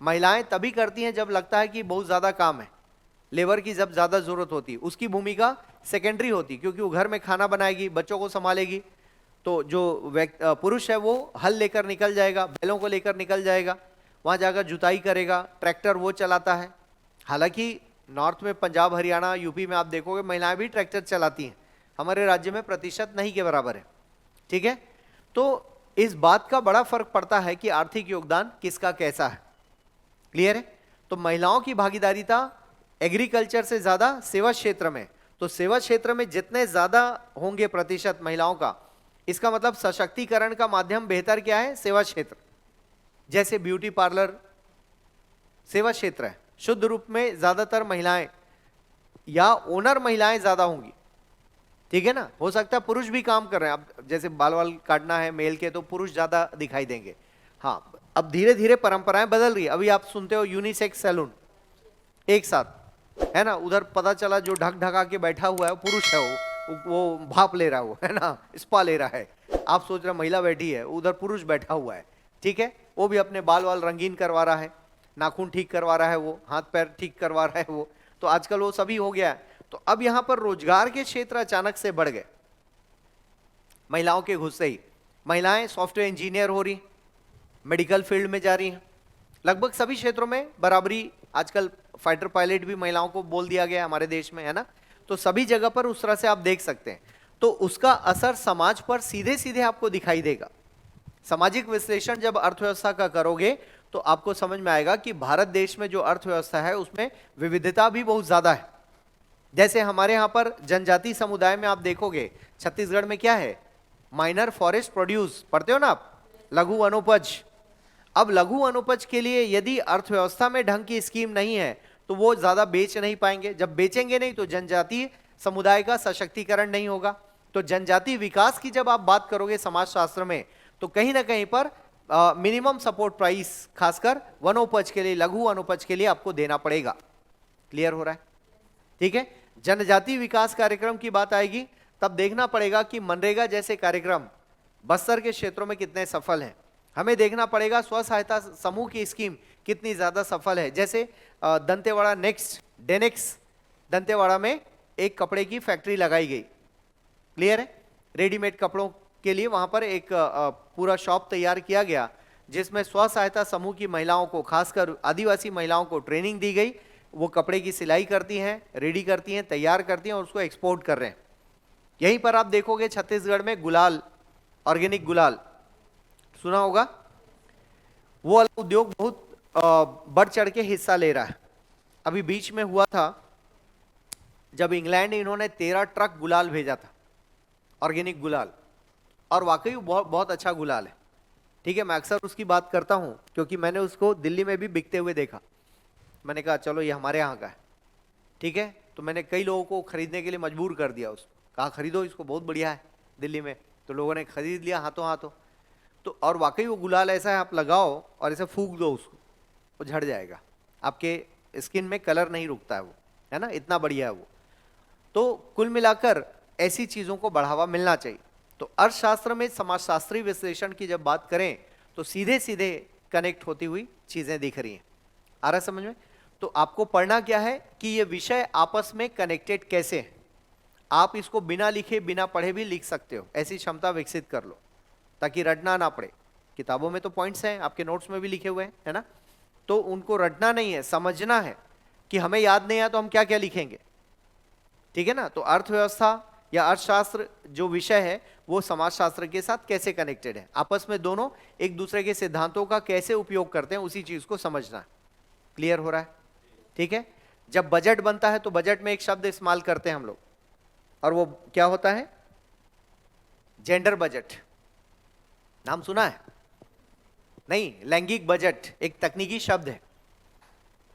महिलाएं तभी करती हैं जब लगता है कि बहुत ज्यादा काम है, लेबर की जब ज्यादा जरूरत होती है, उसकी भूमिका सेकेंडरी होती, क्योंकि वो घर में खाना बनाएगी, बच्चों को संभालेगी। तो जो पुरुष है वो हल लेकर निकल जाएगा, बैलों को लेकर निकल जाएगा, वहां जाकर जुताई करेगा, ट्रैक्टर वो चलाता है। हालांकि नॉर्थ में पंजाब, हरियाणा, यूपी में आप देखोगे महिलाएं भी ट्रैक्टर चलाती हैं, हमारे राज्य में प्रतिशत नहीं के बराबर है। ठीक है, तो इस बात का बड़ा फर्क पड़ता है कि आर्थिक योगदान किसका कैसा है। क्लियर है? तो महिलाओं की भागीदारिता एग्रीकल्चर से ज्यादा सेवा क्षेत्र में, तो सेवा क्षेत्र में जितने ज्यादा होंगे प्रतिशत महिलाओं का, इसका मतलब सशक्तिकरण का माध्यम बेहतर क्या है? सेवा क्षेत्र। जैसे ब्यूटी पार्लर सेवा क्षेत्र है, शुद्ध रूप में ज्यादातर महिलाएं या ओनर महिलाएं ज्यादा होंगी। ठीक है ना, हो सकता है पुरुष भी काम कर रहे हैं। अब जैसे बाल वाल काटना है मेल के, तो पुरुष ज्यादा दिखाई देंगे। हाँ, अब धीरे धीरे परंपराएं बदल रही है। अभी आप सुनते हो यूनिसेक्स सैलून एक साथ, है ना, उधर पता चला जो ढक ढका के बैठा हुआ है वो पुरुष है, वो भाप ले रहा है, ना, स्पा ले रहा है। आप सोच रहे महिला बैठी है, उधर पुरुष बैठा हुआ है। ठीक है, वो भी अपने बाल वाल रंगीन करवा रहा है, नाखून ठीक करवा रहा है, वो हाथ पैर ठीक करवा रहा है वो। तो आजकल वो सभी हो गया है। तो अब यहां पर रोजगार के क्षेत्र अचानक से बढ़ गए महिलाओं के घुसते ही। महिलाएं सॉफ्टवेयर इंजीनियर हो रही, मेडिकल फील्ड में जा रही हैं, लगभग सभी क्षेत्रों में बराबरी। आजकल फाइटर पायलट भी महिलाओं को बोल दिया गया हमारे देश में, है ना। तो सभी जगह पर उस तरह से आप देख सकते हैं। तो उसका असर समाज पर सीधे सीधे आपको दिखाई देगा। सामाजिक विश्लेषण जब अर्थव्यवस्था का करोगे तो आपको समझ में आएगा कि भारत देश में जो अर्थव्यवस्था है उसमें विविधता भी बहुत ज्यादा है। जैसे हमारे यहाँ पर जनजाति समुदाय में आप देखोगे, छत्तीसगढ़ में क्या है? माइनर फॉरेस्ट प्रोड्यूस, पढ़ते हो ना आप, लघु वनोपज। अब लघु वनोपज के लिए यदि अर्थव्यवस्था में ढंग की स्कीम नहीं है तो वो ज्यादा बेच नहीं पाएंगे। जब बेचेंगे नहीं तो जनजातीय समुदाय का सशक्तिकरण नहीं होगा। तो जनजातीय विकास की जब आप बात करोगे समाजशास्त्र में, तो कहीं ना कहीं पर मिनिमम सपोर्ट प्राइस खासकर वनोपज के लिए, लघु वनोपज के लिए आपको देना पड़ेगा। क्लियर हो रहा है? ठीक है, जनजातीय विकास कार्यक्रम की बात आएगी तब देखना पड़ेगा कि मनरेगा जैसे कार्यक्रम बस्तर के क्षेत्रों में कितने सफल हैं। हमें देखना पड़ेगा स्व सहायता समूह की स्कीम कितनी ज्यादा सफल है। जैसे दंतेवाड़ा नेक्स्ट डेनेक्स दंतेवाड़ा में एक कपड़े की फैक्ट्री लगाई गई। क्लियर है? रेडीमेड कपड़ों के लिए वहां पर एक पूरा शॉप तैयार किया गया, जिसमें स्व सहायता समूह की महिलाओं को, खासकर आदिवासी महिलाओं को ट्रेनिंग दी गई। वो कपड़े की सिलाई करती हैं, रेडी करती हैं, तैयार करती हैं और उसको एक्सपोर्ट कर रहे हैं। यहीं पर आप देखोगे छत्तीसगढ़ में गुलाल, ऑर्गेनिक गुलाल सुना होगा, वो उद्योग बहुत बढ़ चढ़ के हिस्सा ले रहा है। अभी बीच में हुआ था जब इंग्लैंड ने इन्होंने 13 ट्रक गुलाल भेजा था, ऑर्गेनिक गुलाल, और वाकई बहुत बहुत अच्छा गुलाल है। ठीक है, मैं अक्सर उसकी बात करता हूं क्योंकि मैंने उसको दिल्ली में भी बिकते हुए देखा। मैंने कहा चलो ये हमारे यहाँ का है। ठीक है, तो मैंने कई लोगों को खरीदने के लिए मजबूर कर दिया। उसको कहा खरीदो इसको, बहुत बढ़िया है दिल्ली में। तो लोगों ने खरीद लिया हाथों हाथों। तो और वाकई वो गुलाल ऐसा है, आप लगाओ और ऐसे फूंक दो उसको, वो झड़ जाएगा, आपके स्किन में कलर नहीं रुकता है वो, है ना, इतना बढ़िया है वो। तो कुल मिलाकर ऐसी चीजों को बढ़ावा मिलना चाहिए। तो अर्थशास्त्र में समाजशास्त्री विश्लेषण की जब बात करें तो सीधे सीधे कनेक्ट होती हुई चीजें दिख रही हैं। आ रहा समझ में? तो आपको पढ़ना क्या है कि ये विषय आपस में कनेक्टेड कैसे हैं। आप इसको बिना लिखे बिना पढ़े भी लिख सकते हो, ऐसी क्षमता विकसित कर लो ताकि रटना ना पड़े। किताबों में तो पॉइंट्स हैं, आपके नोट्स में भी लिखे हुए हैं, है ना। तो उनको रटना नहीं है, समझना है कि हमें याद नहीं आया तो हम क्या क्या लिखेंगे। ठीक है ना। तो अर्थव्यवस्था या अर्थशास्त्र जो विषय है वो समाजशास्त्र के साथ कैसे कनेक्टेड है, आपस में दोनों एक दूसरे के सिद्धांतों का कैसे उपयोग करते हैं, उसी चीज को समझना है। क्लियर हो रहा है? ठीक है। जब बजट बनता है तो बजट में एक शब्द इस्तेमाल करते हैं हम लोग, और वो क्या होता है? Gender budget. नाम सुना है? नहीं, लैंगिक बजट एक तकनीकी शब्द है।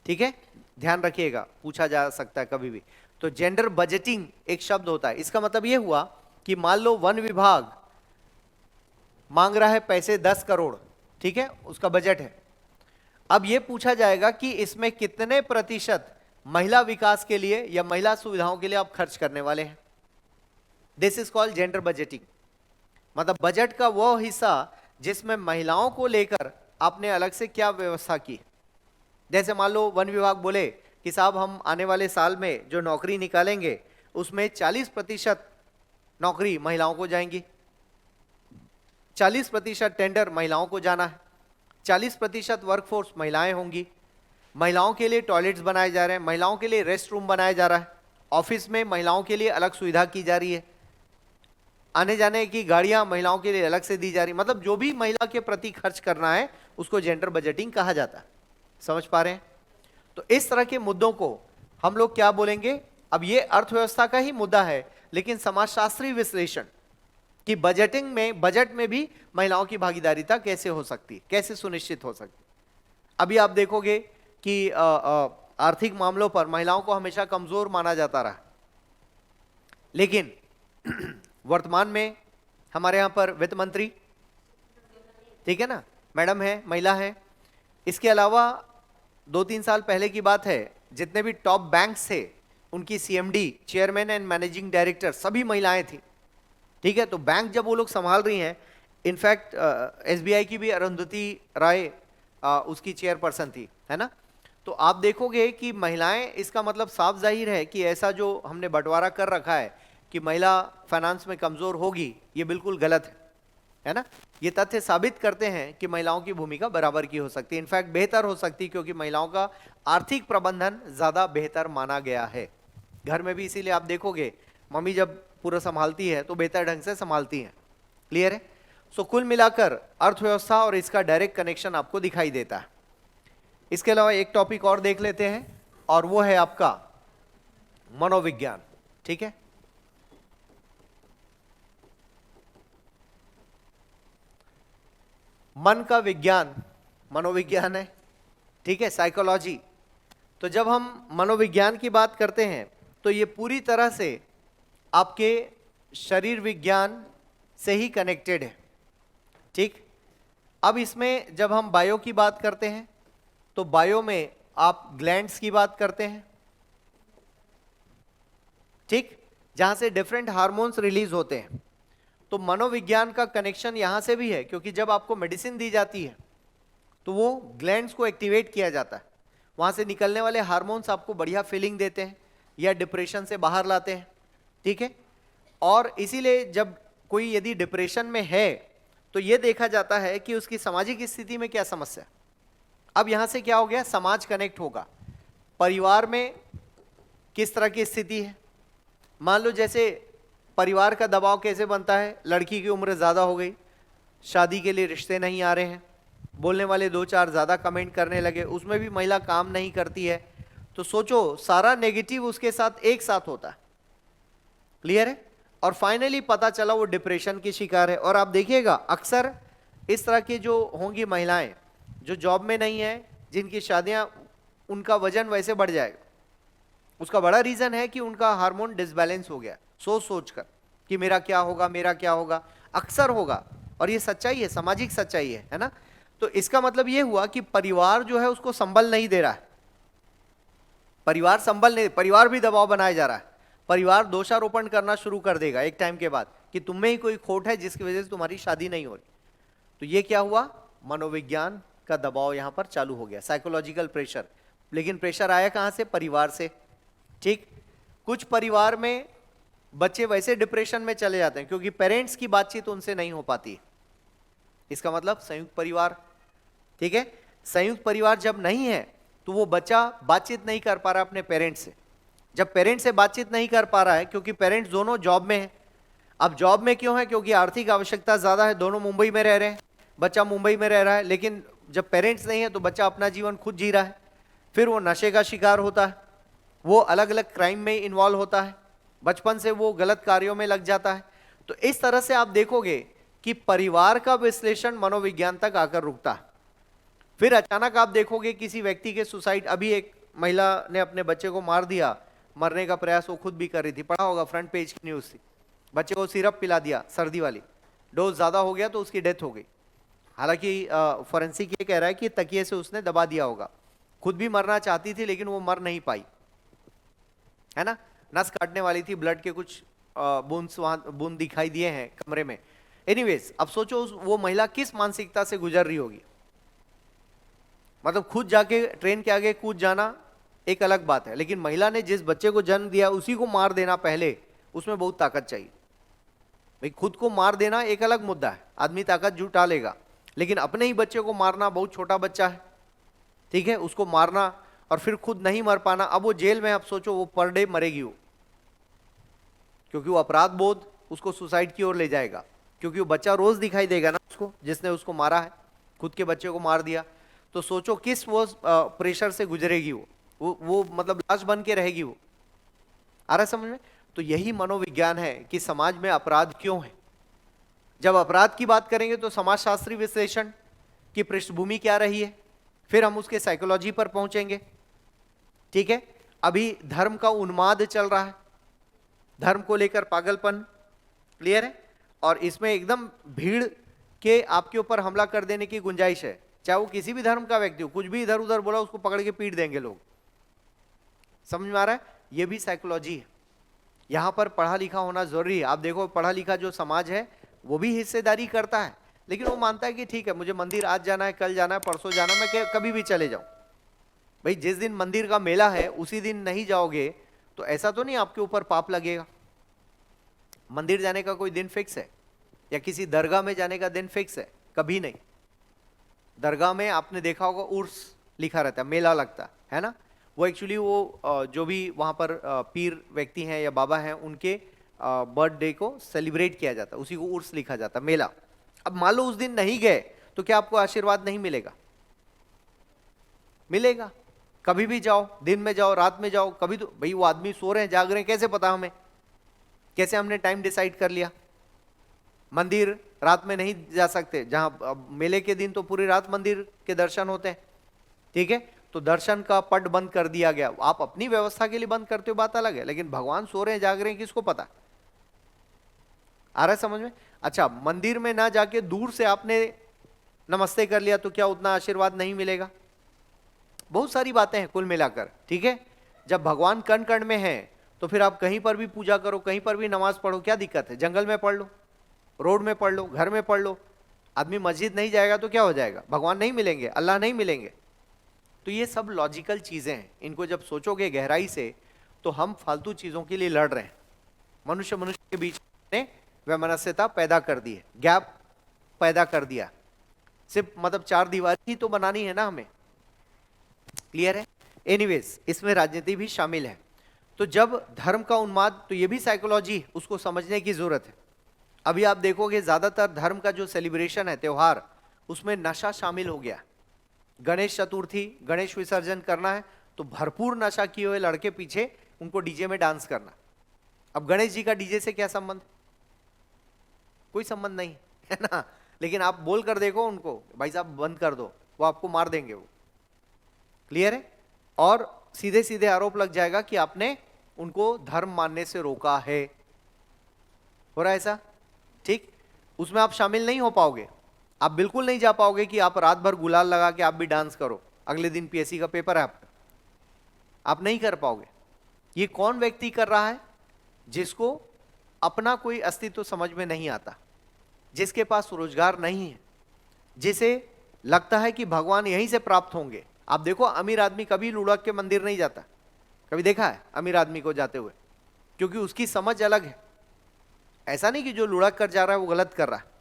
ठीक है, ध्यान रखिएगा, पूछा जा सकता है कभी भी। तो जेंडर बजटिंग एक शब्द होता है। इसका मतलब यह हुआ कि मान लो वन विभाग मांग रहा है पैसे 10 करोड़, ठीक है, उसका बजट है। अब यह पूछा जाएगा कि इसमें कितने प्रतिशत महिला विकास के लिए या महिला सुविधाओं के लिए आप खर्च करने वाले हैं। This is called gender budgeting. मतलब बजट का वो हिस्सा जिसमें महिलाओं को लेकर आपने अलग से क्या व्यवस्था की। जैसे मान लो वन विभाग बोले कि साहब हम आने वाले साल में जो नौकरी निकालेंगे उसमें 40% नौकरी महिलाओं को जाएंगी, 40% टेंडर महिलाओं को जाना है, 40% वर्कफोर्स महिलाएं होंगी, महिलाओं के लिए टॉयलेट्स बनाए जा रहे हैं, महिलाओं के लिए रेस्ट रूम बनाया जा रहा है, ऑफिस में महिलाओं के लिए अलग सुविधा की जा रही है, आने जाने की गाड़ियां महिलाओं के लिए अलग से दी जा रही, मतलब जो भी महिला के प्रति खर्च करना है उसको जेंडर बजटिंग कहा जाता है। समझ पा रहे हैं? तो इस तरह के मुद्दों को हम लोग क्या बोलेंगे? अब ये अर्थव्यवस्था का ही मुद्दा है, लेकिन समाजशास्त्रीय विश्लेषण कि बजटिंग में, बजट में भी महिलाओं की भागीदारिता कैसे हो सकती, कैसे सुनिश्चित हो सकती। अभी आप देखोगे कि आर्थिक मामलों पर महिलाओं को हमेशा कमजोर माना जाता रहा, लेकिन वर्तमान में हमारे यहां पर वित्त मंत्री, ठीक है ना, मैडम है, महिला है। इसके अलावा 2-3 साल पहले की बात है, जितने भी टॉप बैंक्स थे उनकी CMD, chairman and managing director सभी महिलाएं थी। ठीक है, तो बैंक जब वो लोग संभाल रही हैं, इनफैक्ट एसबीआई की भी अरुंधति राय उसकी चेयरपर्सन थी, है ना। तो आप देखोगे कि महिलाएं, इसका मतलब साफ जाहिर है कि ऐसा जो हमने बंटवारा कर रखा है कि महिला फाइनेंस में कमजोर होगी, ये बिल्कुल गलत है ना। ये तथ्य साबित करते हैं कि महिलाओं की भूमिका बराबर की हो सकती है, इनफैक्ट बेहतर हो सकती है, क्योंकि महिलाओं का आर्थिक प्रबंधन ज्यादा बेहतर माना गया है घर में भी। इसीलिए आप देखोगे मम्मी जब पूरा संभालती है तो बेहतर ढंग से संभालती है। क्लियर है? सो कुल मिलाकर अर्थव्यवस्था और इसका डायरेक्ट कनेक्शन आपको दिखाई देता है। इसके अलावा एक टॉपिक और देख लेते हैं, और वो है आपका मनोविज्ञान। ठीक है, मन का विज्ञान मनोविज्ञान है, ठीक है, साइकोलॉजी। तो जब हम मनोविज्ञान की बात करते हैं तो ये पूरी तरह से आपके शरीर विज्ञान से ही कनेक्टेड है। ठीक, अब इसमें जब हम बायो की बात करते हैं तो बायो में आप ग्लैंड्स की बात करते हैं, ठीक, जहां से डिफरेंट हार्मोन्स रिलीज होते हैं। तो मनोविज्ञान का कनेक्शन यहां से भी है, क्योंकि जब आपको मेडिसिन दी जाती है तो वो ग्लैंड्स को एक्टिवेट किया जाता है, वहां से निकलने वाले हार्मोन्स आपको बढ़िया फीलिंग देते हैं या डिप्रेशन से बाहर लाते हैं। ठीक है, और इसीलिए जब कोई यदि डिप्रेशन में है तो यह देखा जाता है कि उसकी सामाजिक स्थिति में क्या समस्या। अब यहां से क्या हो गया, समाज कनेक्ट होगा। परिवार में किस तरह की स्थिति है, मान लो जैसे परिवार का दबाव कैसे बनता है, लड़की की उम्र ज्यादा हो गई, शादी के लिए रिश्ते नहीं आ रहे हैं, बोलने वाले 2-4 ज्यादा कमेंट करने लगे, उसमें भी महिला काम नहीं करती है, तो सोचो सारा नेगेटिव उसके साथ एक साथ होता है। क्लियर है? और फाइनली पता चला वो डिप्रेशन की शिकार है। और आप देखिएगा अक्सर इस तरह की जो होंगी महिलाएं जो जॉब में नहीं है, जिनकी शादियां, उनका वजन वैसे बढ़ जाएगा। उसका बड़ा रीजन है कि उनका हार्मोन डिसबैलेंस हो गया, सोच सोच कर कि मेरा क्या होगा, मेरा क्या होगा, अक्सर होगा। और ये सच्चाई है, सामाजिक सच्चाई है ना। तो इसका मतलब ये हुआ कि परिवार जो है उसको संबल नहीं दे रहा है, परिवार संबल नहीं, परिवार भी दबाव बनाया जा रहा है। परिवार दोषारोपण करना शुरू कर देगा एक टाइम के बाद कि तुम में ही कोई खोट है जिसकी वजह से तुम्हारी शादी नहीं हो रही। तो ये क्या हुआ, मनोविज्ञान का दबाव यहां पर चालू हो गया, साइकोलॉजिकल प्रेशर। लेकिन प्रेशर आया कहां से, परिवार से। ठीक, कुछ परिवार में बच्चे वैसे डिप्रेशन में चले जाते हैं क्योंकि पेरेंट्स की बातचीत उनसे नहीं हो पाती। इसका मतलब संयुक्त परिवार। ठीक है, संयुक्त परिवार जब नहीं है तो वो बच्चा बातचीत नहीं कर पा रहा अपने पेरेंट्स से। जब पेरेंट्स से बातचीत नहीं कर पा रहा है क्योंकि पेरेंट्स दोनों जॉब में हैं। अब जॉब में क्यों है, क्योंकि आर्थिक आवश्यकता ज्यादा है, दोनों मुंबई में रह रहे हैं, बच्चा मुंबई में रह रहा है। लेकिन जब पेरेंट्स नहीं है तो बच्चा अपना जीवन खुद जी रहा है, फिर वो नशे का शिकार होता है, वो अलग अलग क्राइम में इन्वॉल्व होता है, बचपन से वो गलत कार्यों में लग जाता है। तो इस तरह से आप देखोगे कि परिवार का विश्लेषण मनोविज्ञान तक आकर रुकता है। फिर अचानक आप देखोगे किसी व्यक्ति के सुसाइड, अभी एक महिला ने अपने बच्चे को मार दिया, मरने का प्रयास वो खुद भी कर रही थी, पढ़ा होगा, फ्रंट पेज की न्यूज थी। बच्चे को सिरप पिला दिया, सर्दी वाली, डोज ज्यादा हो गया तो उसकी डेथ हो गई। हालांकि फॉरेंसिक ये कह रहा है कि तकिए से उसने दबा दिया होगा, खुद भी मरना चाहती थी लेकिन वो मर नहीं पाई, है ना। नस काटने वाली थी, ब्लड के कुछ बूंद दिखाई दिए हैं कमरे में। एनीवेज, अब सोचो वो महिला किस मानसिकता से गुजर रही होगी। मतलब खुद जाके ट्रेन के आगे कूद जाना एक अलग बात है, लेकिन महिला ने जिस बच्चे को जन्म दिया उसी को मार देना पहले, उसमें बहुत ताकत चाहिए भाई। खुद को मार देना एक अलग मुद्दा है, आदमी ताकत जुटा लेगा, लेकिन अपने ही बच्चे को मारना, बहुत छोटा बच्चा है, ठीक है, उसको मारना और फिर खुद नहीं मर पाना। अब वो जेल में, अब सोचो वो पर डे मरेगी वो, क्योंकि वो अपराध बोध उसको सुसाइड की ओर ले जाएगा, क्योंकि वो बच्चा रोज दिखाई देगा ना उसको, जिसने उसको मारा है, खुद के बच्चे को मार दिया। तो सोचो किस वो प्रेशर से गुजरेगी वो मतलब लाश बन के रहेगी वो। आ रहा समझ में? तो यही मनोविज्ञान है कि समाज में अपराध क्यों है। जब अपराध की बात करेंगे तो समाजशास्त्री विश्लेषण की पृष्ठभूमि क्या रही है, फिर हम उसके साइकोलॉजी पर पहुंचेंगे। ठीक है, अभी धर्म का उन्माद चल रहा है, धर्म को लेकर पागलपन, क्लियर है, और इसमें एकदम भीड़ के आपके ऊपर हमला कर देने की गुंजाइश है, चाहे वो किसी भी धर्म का व्यक्ति हो, कुछ भी इधर उधर बोला उसको पकड़ के पीट देंगे लोग। समझ में आ रहा है? ये भी साइकोलॉजी है। यहां पर पढ़ा लिखा होना जरूरी है। आप देखो पढ़ा लिखा जो समाज है वो भी हिस्सेदारी करता है, लेकिन वो मानता है कि ठीक है मुझे मंदिर आज जाना है, कल जाना है, परसों जाना, मैं कभी भी चले जाऊं। भाई जिस दिन मंदिर का मेला है उसी दिन नहीं जाओगे तो ऐसा तो नहीं आपके ऊपर पाप लगेगा। मंदिर जाने का कोई दिन फिक्स है या किसी दरगाह में जाने का दिन फिक्स है? कभी नहीं। दरगाह में आपने देखा होगा उर्स लिखा रहता है, मेला लगता है ना, वो एक्चुअली वो जो भी वहां पर पीर व्यक्ति हैं या बाबा हैं उनके बर्थडे को सेलिब्रेट किया जाता है, उसी को उर्स लिखा जाता है, मेला। अब मान लो उस दिन नहीं गए तो क्या आपको आशीर्वाद नहीं मिलेगा? मिलेगा। कभी भी जाओ, दिन में जाओ, रात में जाओ, कभी तो भाई वो आदमी सो रहे हैं, जाग रहे हैं, कैसे पता हमें? कैसे हमने टाइम डिसाइड कर लिया? मंदिर रात में नहीं जा सकते, जहां मेले के दिन तो पूरी रात मंदिर के दर्शन होते हैं। ठीक है, तो दर्शन का पट बंद कर दिया गया। आप अपनी व्यवस्था के लिए बंद करते हो बात अलग है, लेकिन भगवान सो रहे हैं, जाग रहे हैं, किसको पता? आ रहा है समझ में? अच्छा, मंदिर में ना जाके दूर से आपने नमस्ते कर लिया तो क्या उतना आशीर्वाद नहीं मिलेगा? बहुत सारी बातें हैं कुल मिलाकर। ठीक है, जब भगवान कण कण में है तो फिर आप कहीं पर भी पूजा करो, कहीं पर भी नमाज पढ़ो, क्या दिक्कत है? जंगल में पढ़ लो, रोड में पढ़ लो, घर में पढ़ लो। आदमी मस्जिद नहीं जाएगा तो क्या हो जाएगा? भगवान नहीं मिलेंगे, अल्लाह नहीं मिलेंगे। तो ये सब लॉजिकल चीजें हैं, इनको जब सोचोगे गहराई से तो हम फालतू चीजों के लिए लड़ रहे हैं। मनुष्य के बीच में वैमनस्यता पैदा कर दी है, गैप पैदा कर दिया। सिर्फ मतलब चार दीवारी ही तो बनानी है ना हमें, क्लियर है? एनीवेज, इसमें राजनीति भी शामिल है। तो जब धर्म का उन्माद, तो ये भी साइकोलॉजी, उसको समझने की जरूरत है। अभी आप देखोगे ज्यादातर धर्म का जो सेलिब्रेशन है, त्योहार, उसमें नशा शामिल हो गया। गणेश चतुर्थी, गणेश विसर्जन करना है तो भरपूर नशा किए हुए लड़के पीछे उनको डीजे में डांस करना। अब गणेश जी का डीजे से क्या संबंध? कोई संबंध नहीं है ना, लेकिन आप बोल कर देखो उनको, भाई साहब बंद कर दो, वो आपको मार देंगे वो, क्लियर है? और सीधे सीधे आरोप लग जाएगा कि आपने उनको धर्म मानने से रोका है। हो रहा है ऐसा? ठीक, उसमें आप शामिल नहीं हो पाओगे। आप बिल्कुल नहीं जा पाओगे कि आप रात भर गुलाल लगा के आप भी डांस करो, अगले दिन पीएससी का पेपर है आपका, आप नहीं कर पाओगे। ये कौन व्यक्ति कर रहा है? जिसको अपना कोई अस्तित्व समझ में नहीं आता, जिसके पास रोजगार नहीं है, जिसे लगता है कि भगवान यहीं से प्राप्त होंगे। आप देखो अमीर आदमी कभी लुढ़क के मंदिर नहीं जाता, कभी देखा है अमीर आदमी को जाते हुए? क्योंकि उसकी समझ अलग है। ऐसा नहीं कि जो लुढ़क कर जा रहा है वो गलत कर रहा है,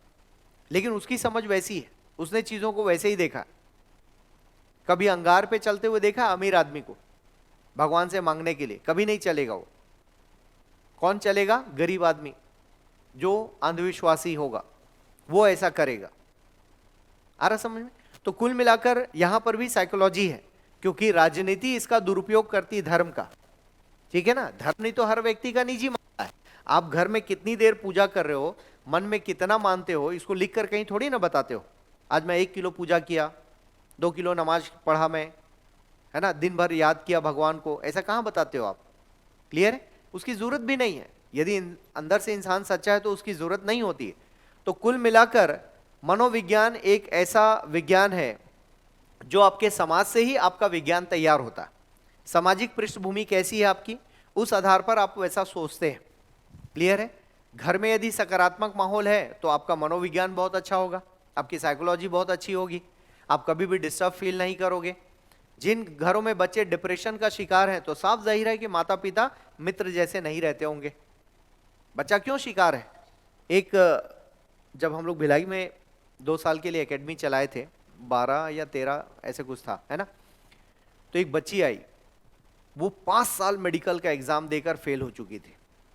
लेकिन उसकी समझ वैसी है, उसने चीजों को वैसे ही देखा। कभी अंगार पे चलते हुए देखा अमीर आदमी को भगवान से मांगने के लिए? कभी नहीं चलेगा वो। कौन चलेगा? गरीब आदमी जो अंधविश्वासी होगा वो ऐसा करेगा। आ रहा समझ में? तो कुल मिलाकर यहां पर भी साइकोलॉजी है, क्योंकि राजनीति इसका दुरुपयोग करती है धर्म का। ठीक है ना? धर्म नहीं तो हर व्यक्ति का निजी मामला है। आप घर में कितनी देर पूजा कर रहे हो, मन में कितना मानते हो, इसको लिख कर कहीं थोड़ी ना बताते हो। आज मैं 1 किलो पूजा किया, 2 किलो नमाज पढ़ा मैं, है ना, दिन भर याद किया भगवान को, ऐसा कहां बताते हो आप? क्लियर है? उसकी जरूरत भी नहीं है। यदि अंदर से इंसान सच्चा है तो उसकी जरूरत नहीं होती है। तो कुल मिलाकर मनोविज्ञान एक ऐसा विज्ञान है जो आपके समाज से ही आपका विज्ञान तैयार होता है। सामाजिक पृष्ठभूमि कैसी है आपकी, उस आधार पर आप वैसा सोचते हैं। क्लियर है? घर में यदि सकारात्मक माहौल है तो आपका मनोविज्ञान बहुत अच्छा होगा, आपकी साइकोलॉजी बहुत अच्छी होगी, आप कभी भी डिस्टर्ब फील नहीं करोगे। जिन घरों में बच्चे डिप्रेशन का शिकार हैं तो साफ जाहिर है कि माता पिता मित्र जैसे नहीं रहते होंगे। बच्चा क्यों शिकार है? एक जब हम लोग भिलाई में 2 साल के लिए एकेडमी चलाए थे, 12 या 13 ऐसे कुछ था, है ना, तो एक बच्ची आई, वो 5 साल मेडिकल का एग्जाम देकर फेल हो चुकी थी।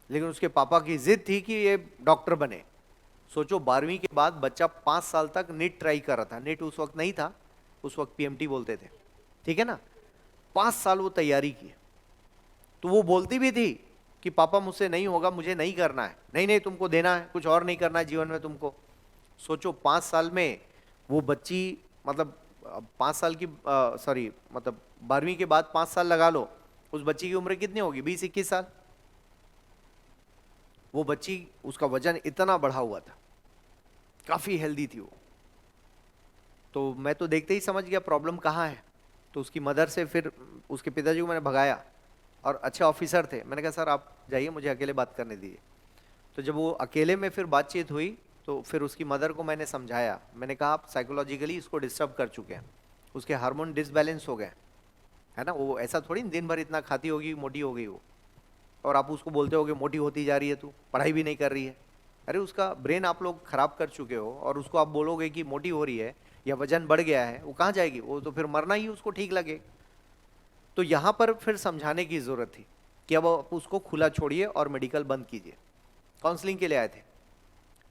लेकिन उसके पापा की जिद थी कि ये डॉक्टर बने। सोचो 12वीं के बाद बच्चा 5 साल तक नीट ट्राई कर रहा था। नीट उस वक्त नहीं था, उस वक्त पीएमटी बोलते थे, ठीक है ना। 5 साल वो तैयारी की। तो वो बोलती भी थी कि पापा मुझसे नहीं होगा, मुझे नहीं करना है। नहीं नहीं, तुमको देना है, कुछ और नहीं करना है जीवन में तुमको। सोचो 5 साल में वो बच्ची, मतलब 5 साल की सॉरी मतलब 12वीं के बाद 5 साल लगा लो, उस बच्ची की उम्र कितनी होगी? 20-21 साल। वो बच्ची, उसका वजन इतना बढ़ा हुआ था, काफी हेल्दी थी वो। तो मैं तो देखते ही समझ गया प्रॉब्लम कहाँ है। तो उसकी मदर से फिर उसके पिताजी को मैंने भगाया, और अच्छे ऑफिसर थे। मैंने कहा सर आप जाइए, मुझे अकेले बात करने दीजिए। तो जब वो अकेले में फिर बातचीत हुई, तो फिर उसकी मदर को मैंने समझाया। मैंने कहा आप साइकोलॉजिकली इसको डिस्टर्ब कर चुके हैं, उसके हार्मोन डिसबैलेंस हो गए, है ना। वो ऐसा थोड़ी दिन भर इतना खाती होगी, मोटी हो गई वो, और आप उसको बोलते होगे मोटी होती जा रही है, तू पढ़ाई भी नहीं कर रही है। अरे उसका ब्रेन आप लोग खराब कर चुके हो, और उसको आप बोलोगे कि मोटी हो रही है या वजन बढ़ गया है, वो कहाँ जाएगी? वो तो फिर मरना ही उसको ठीक लगे। तो यहाँ पर फिर समझाने की जरूरत थी कि अब आप उसको खुला छोड़िए और मेडिकल बंद कीजिए। काउंसलिंग के लिए आए थे।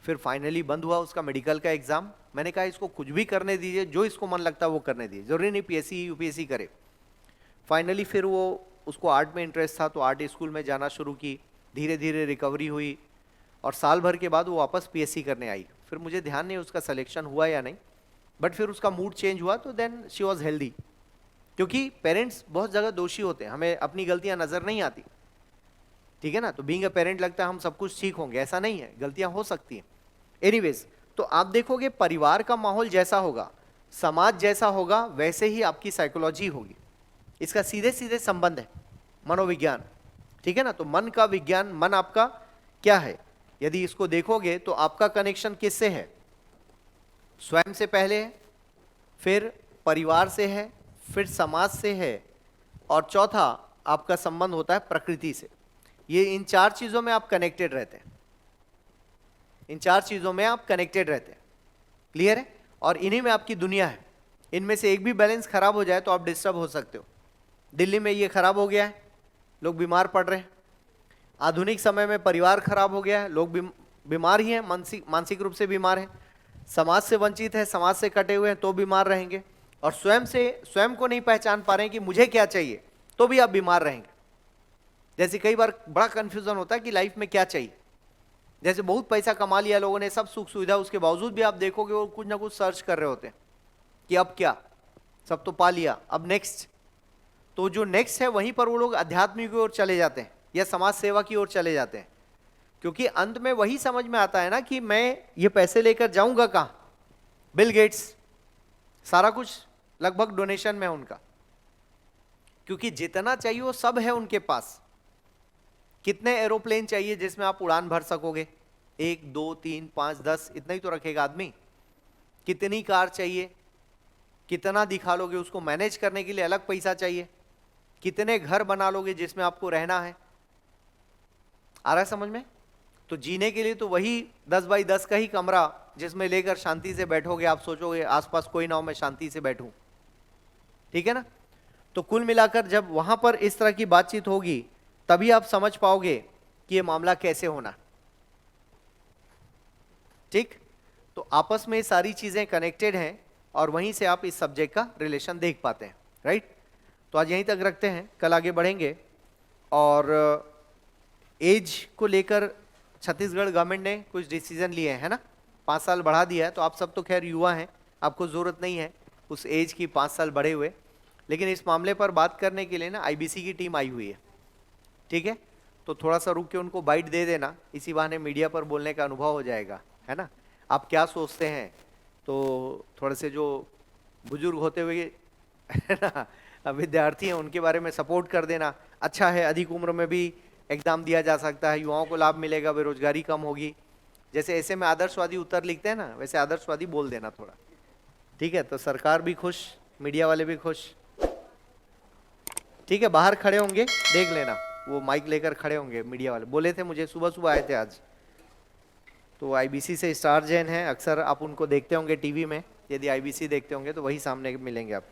फिर फाइनली बंद हुआ उसका मेडिकल का एग्जाम। मैंने कहा इसको कुछ भी करने दीजिए, जो इसको मन लगता है वो करने दीजिए, जरूरी नहीं पीएससी यूपीएससी करे। फाइनली फिर वो, उसको आर्ट में इंटरेस्ट था, तो आर्ट स्कूल में जाना शुरू की। धीरे धीरे रिकवरी हुई, और साल भर के बाद वो वापस पीएससी करने आई। फिर मुझे ध्यान नहीं उसका सिलेक्शन हुआ या नहीं, बट फिर उसका मूड चेंज हुआ, तो देन शी वॉज हेल्दी। क्योंकि पेरेंट्स बहुत जगह दोषी होते हैं, हमें अपनी गलतियां नजर नहीं आती, ठीक है ना। तो बीइंग अ पेरेंट लगता है हम सब कुछ ठीक होंगे, ऐसा नहीं है, गलतियां हो सकती हैं। एनीवेज, तो आप देखोगे परिवार का माहौल जैसा होगा, समाज जैसा होगा, वैसे ही आपकी साइकोलॉजी होगी। इसका सीधे सीधे संबंध है मनोविज्ञान, ठीक है ना। तो मन का विज्ञान, मन आपका क्या है, यदि इसको देखोगे तो आपका कनेक्शन किससे है? स्वयं से पहले है, फिर परिवार से है, फिर समाज से है, और चौथा आपका संबंध होता है प्रकृति से। ये इन 4 चीजों में आप कनेक्टेड रहते हैं, इन 4 चीजों में आप कनेक्टेड रहते हैं। क्लियर है? और इन्हीं में आपकी दुनिया है। इनमें से एक भी बैलेंस खराब हो जाए तो आप डिस्टर्ब हो सकते हो। दिल्ली में ये खराब हो गया है, लोग बीमार पड़ रहे हैं। आधुनिक समय में परिवार खराब हो गया है, लोग बीमार ही हैं, मानसिक रूप से बीमार हैं। समाज से वंचित है, समाज से कटे हुए हैं, तो बीमार रहेंगे। और स्वयं को नहीं पहचान पा रहे हैं कि मुझे क्या चाहिए, तो भी आप बीमार रहेंगे। जैसे कई बार बड़ा कंफ्यूजन होता है कि लाइफ में क्या चाहिए। जैसे बहुत पैसा कमा लिया लोगों ने, सब सुख सुविधा, उसके बावजूद भी आप देखोगे वो कुछ ना कुछ सर्च कर रहे होते हैं कि अब क्या, सब तो पा लिया, अब नेक्स्ट। तो जो नेक्स्ट है वहीं पर वो लोग अध्यात्म की ओर चले जाते हैं या समाज सेवा की ओर चले जाते हैं। क्योंकि अंत में वही समझ में आता है ना कि मैं ये पैसे लेकर जाऊंगा कहां। बिल गेट्स, सारा कुछ लगभग डोनेशन में है उनका, क्योंकि जितना चाहिए वो सब है उनके पास। कितने एरोप्लेन चाहिए जिसमें आप उड़ान भर सकोगे? 1 2 3 5 10, इतना ही तो रखेगा आदमी। कितनी कार चाहिए, कितना दिखा लोगे, उसको मैनेज करने के लिए अलग पैसा चाहिए। कितने घर बना लोगे जिसमें आपको रहना है। आ रहा है समझ में? तो जीने के लिए तो वही 10 बाई 10 का ही कमरा जिसमें लेकर शांति से बैठोगे। आप सोचोगे आसपास कोई ना हो, मैं शांति से बैठूं, ठीक है ना। तो कुल मिलाकर जब वहां पर इस तरह की बातचीत होगी, तभी आप समझ पाओगे कि ये मामला कैसे होना, ठीक। तो आपस में सारी चीजें कनेक्टेड हैं, और वहीं से आप इस सब्जेक्ट का रिलेशन देख पाते हैं, राइट। तो आज यहीं तक रखते हैं, कल आगे बढ़ेंगे। और एज को लेकर छत्तीसगढ़ गवर्नमेंट ने कुछ डिसीजन लिए हैं, है ना। 5 साल बढ़ा दिया है। तो आप सब तो खैर युवा हैं, आपको जरूरत नहीं है उस एज की 5 साल बढ़े हुए। लेकिन इस मामले पर बात करने के लिए ना आईबीसी की टीम आई हुई है, ठीक है। तो थोड़ा सा रुक के उनको बाइट दे देना, इसी बहाने मीडिया पर बोलने का अनुभव हो जाएगा, है ना। आप क्या सोचते हैं, तो थोड़े से जो बुजुर्ग होते हुए है ना विद्यार्थी हैं, उनके बारे में सपोर्ट कर देना। अच्छा है, अधिक उम्र में भी एग्जाम दिया जा सकता है, युवाओं को लाभ मिलेगा, बेरोजगारी कम होगी। जैसे ऐसे में आदर्शवादी उत्तर लिखते हैं ना, वैसे आदर्शवादी बोल देना थोड़ा, ठीक है। तो सरकार भी खुश, मीडिया वाले भी खुश, ठीक है। बाहर खड़े होंगे, देख लेना, वो माइक लेकर खड़े होंगे मीडिया वाले, बोले थे मुझे, सुबह सुबह आए थे आज। तो आईबीसी से स्टार जैन हैं, अक्सर आप उनको देखते होंगे टीवी में। यदि आईबीसी देखते होंगे तो वही सामने मिलेंगे आप।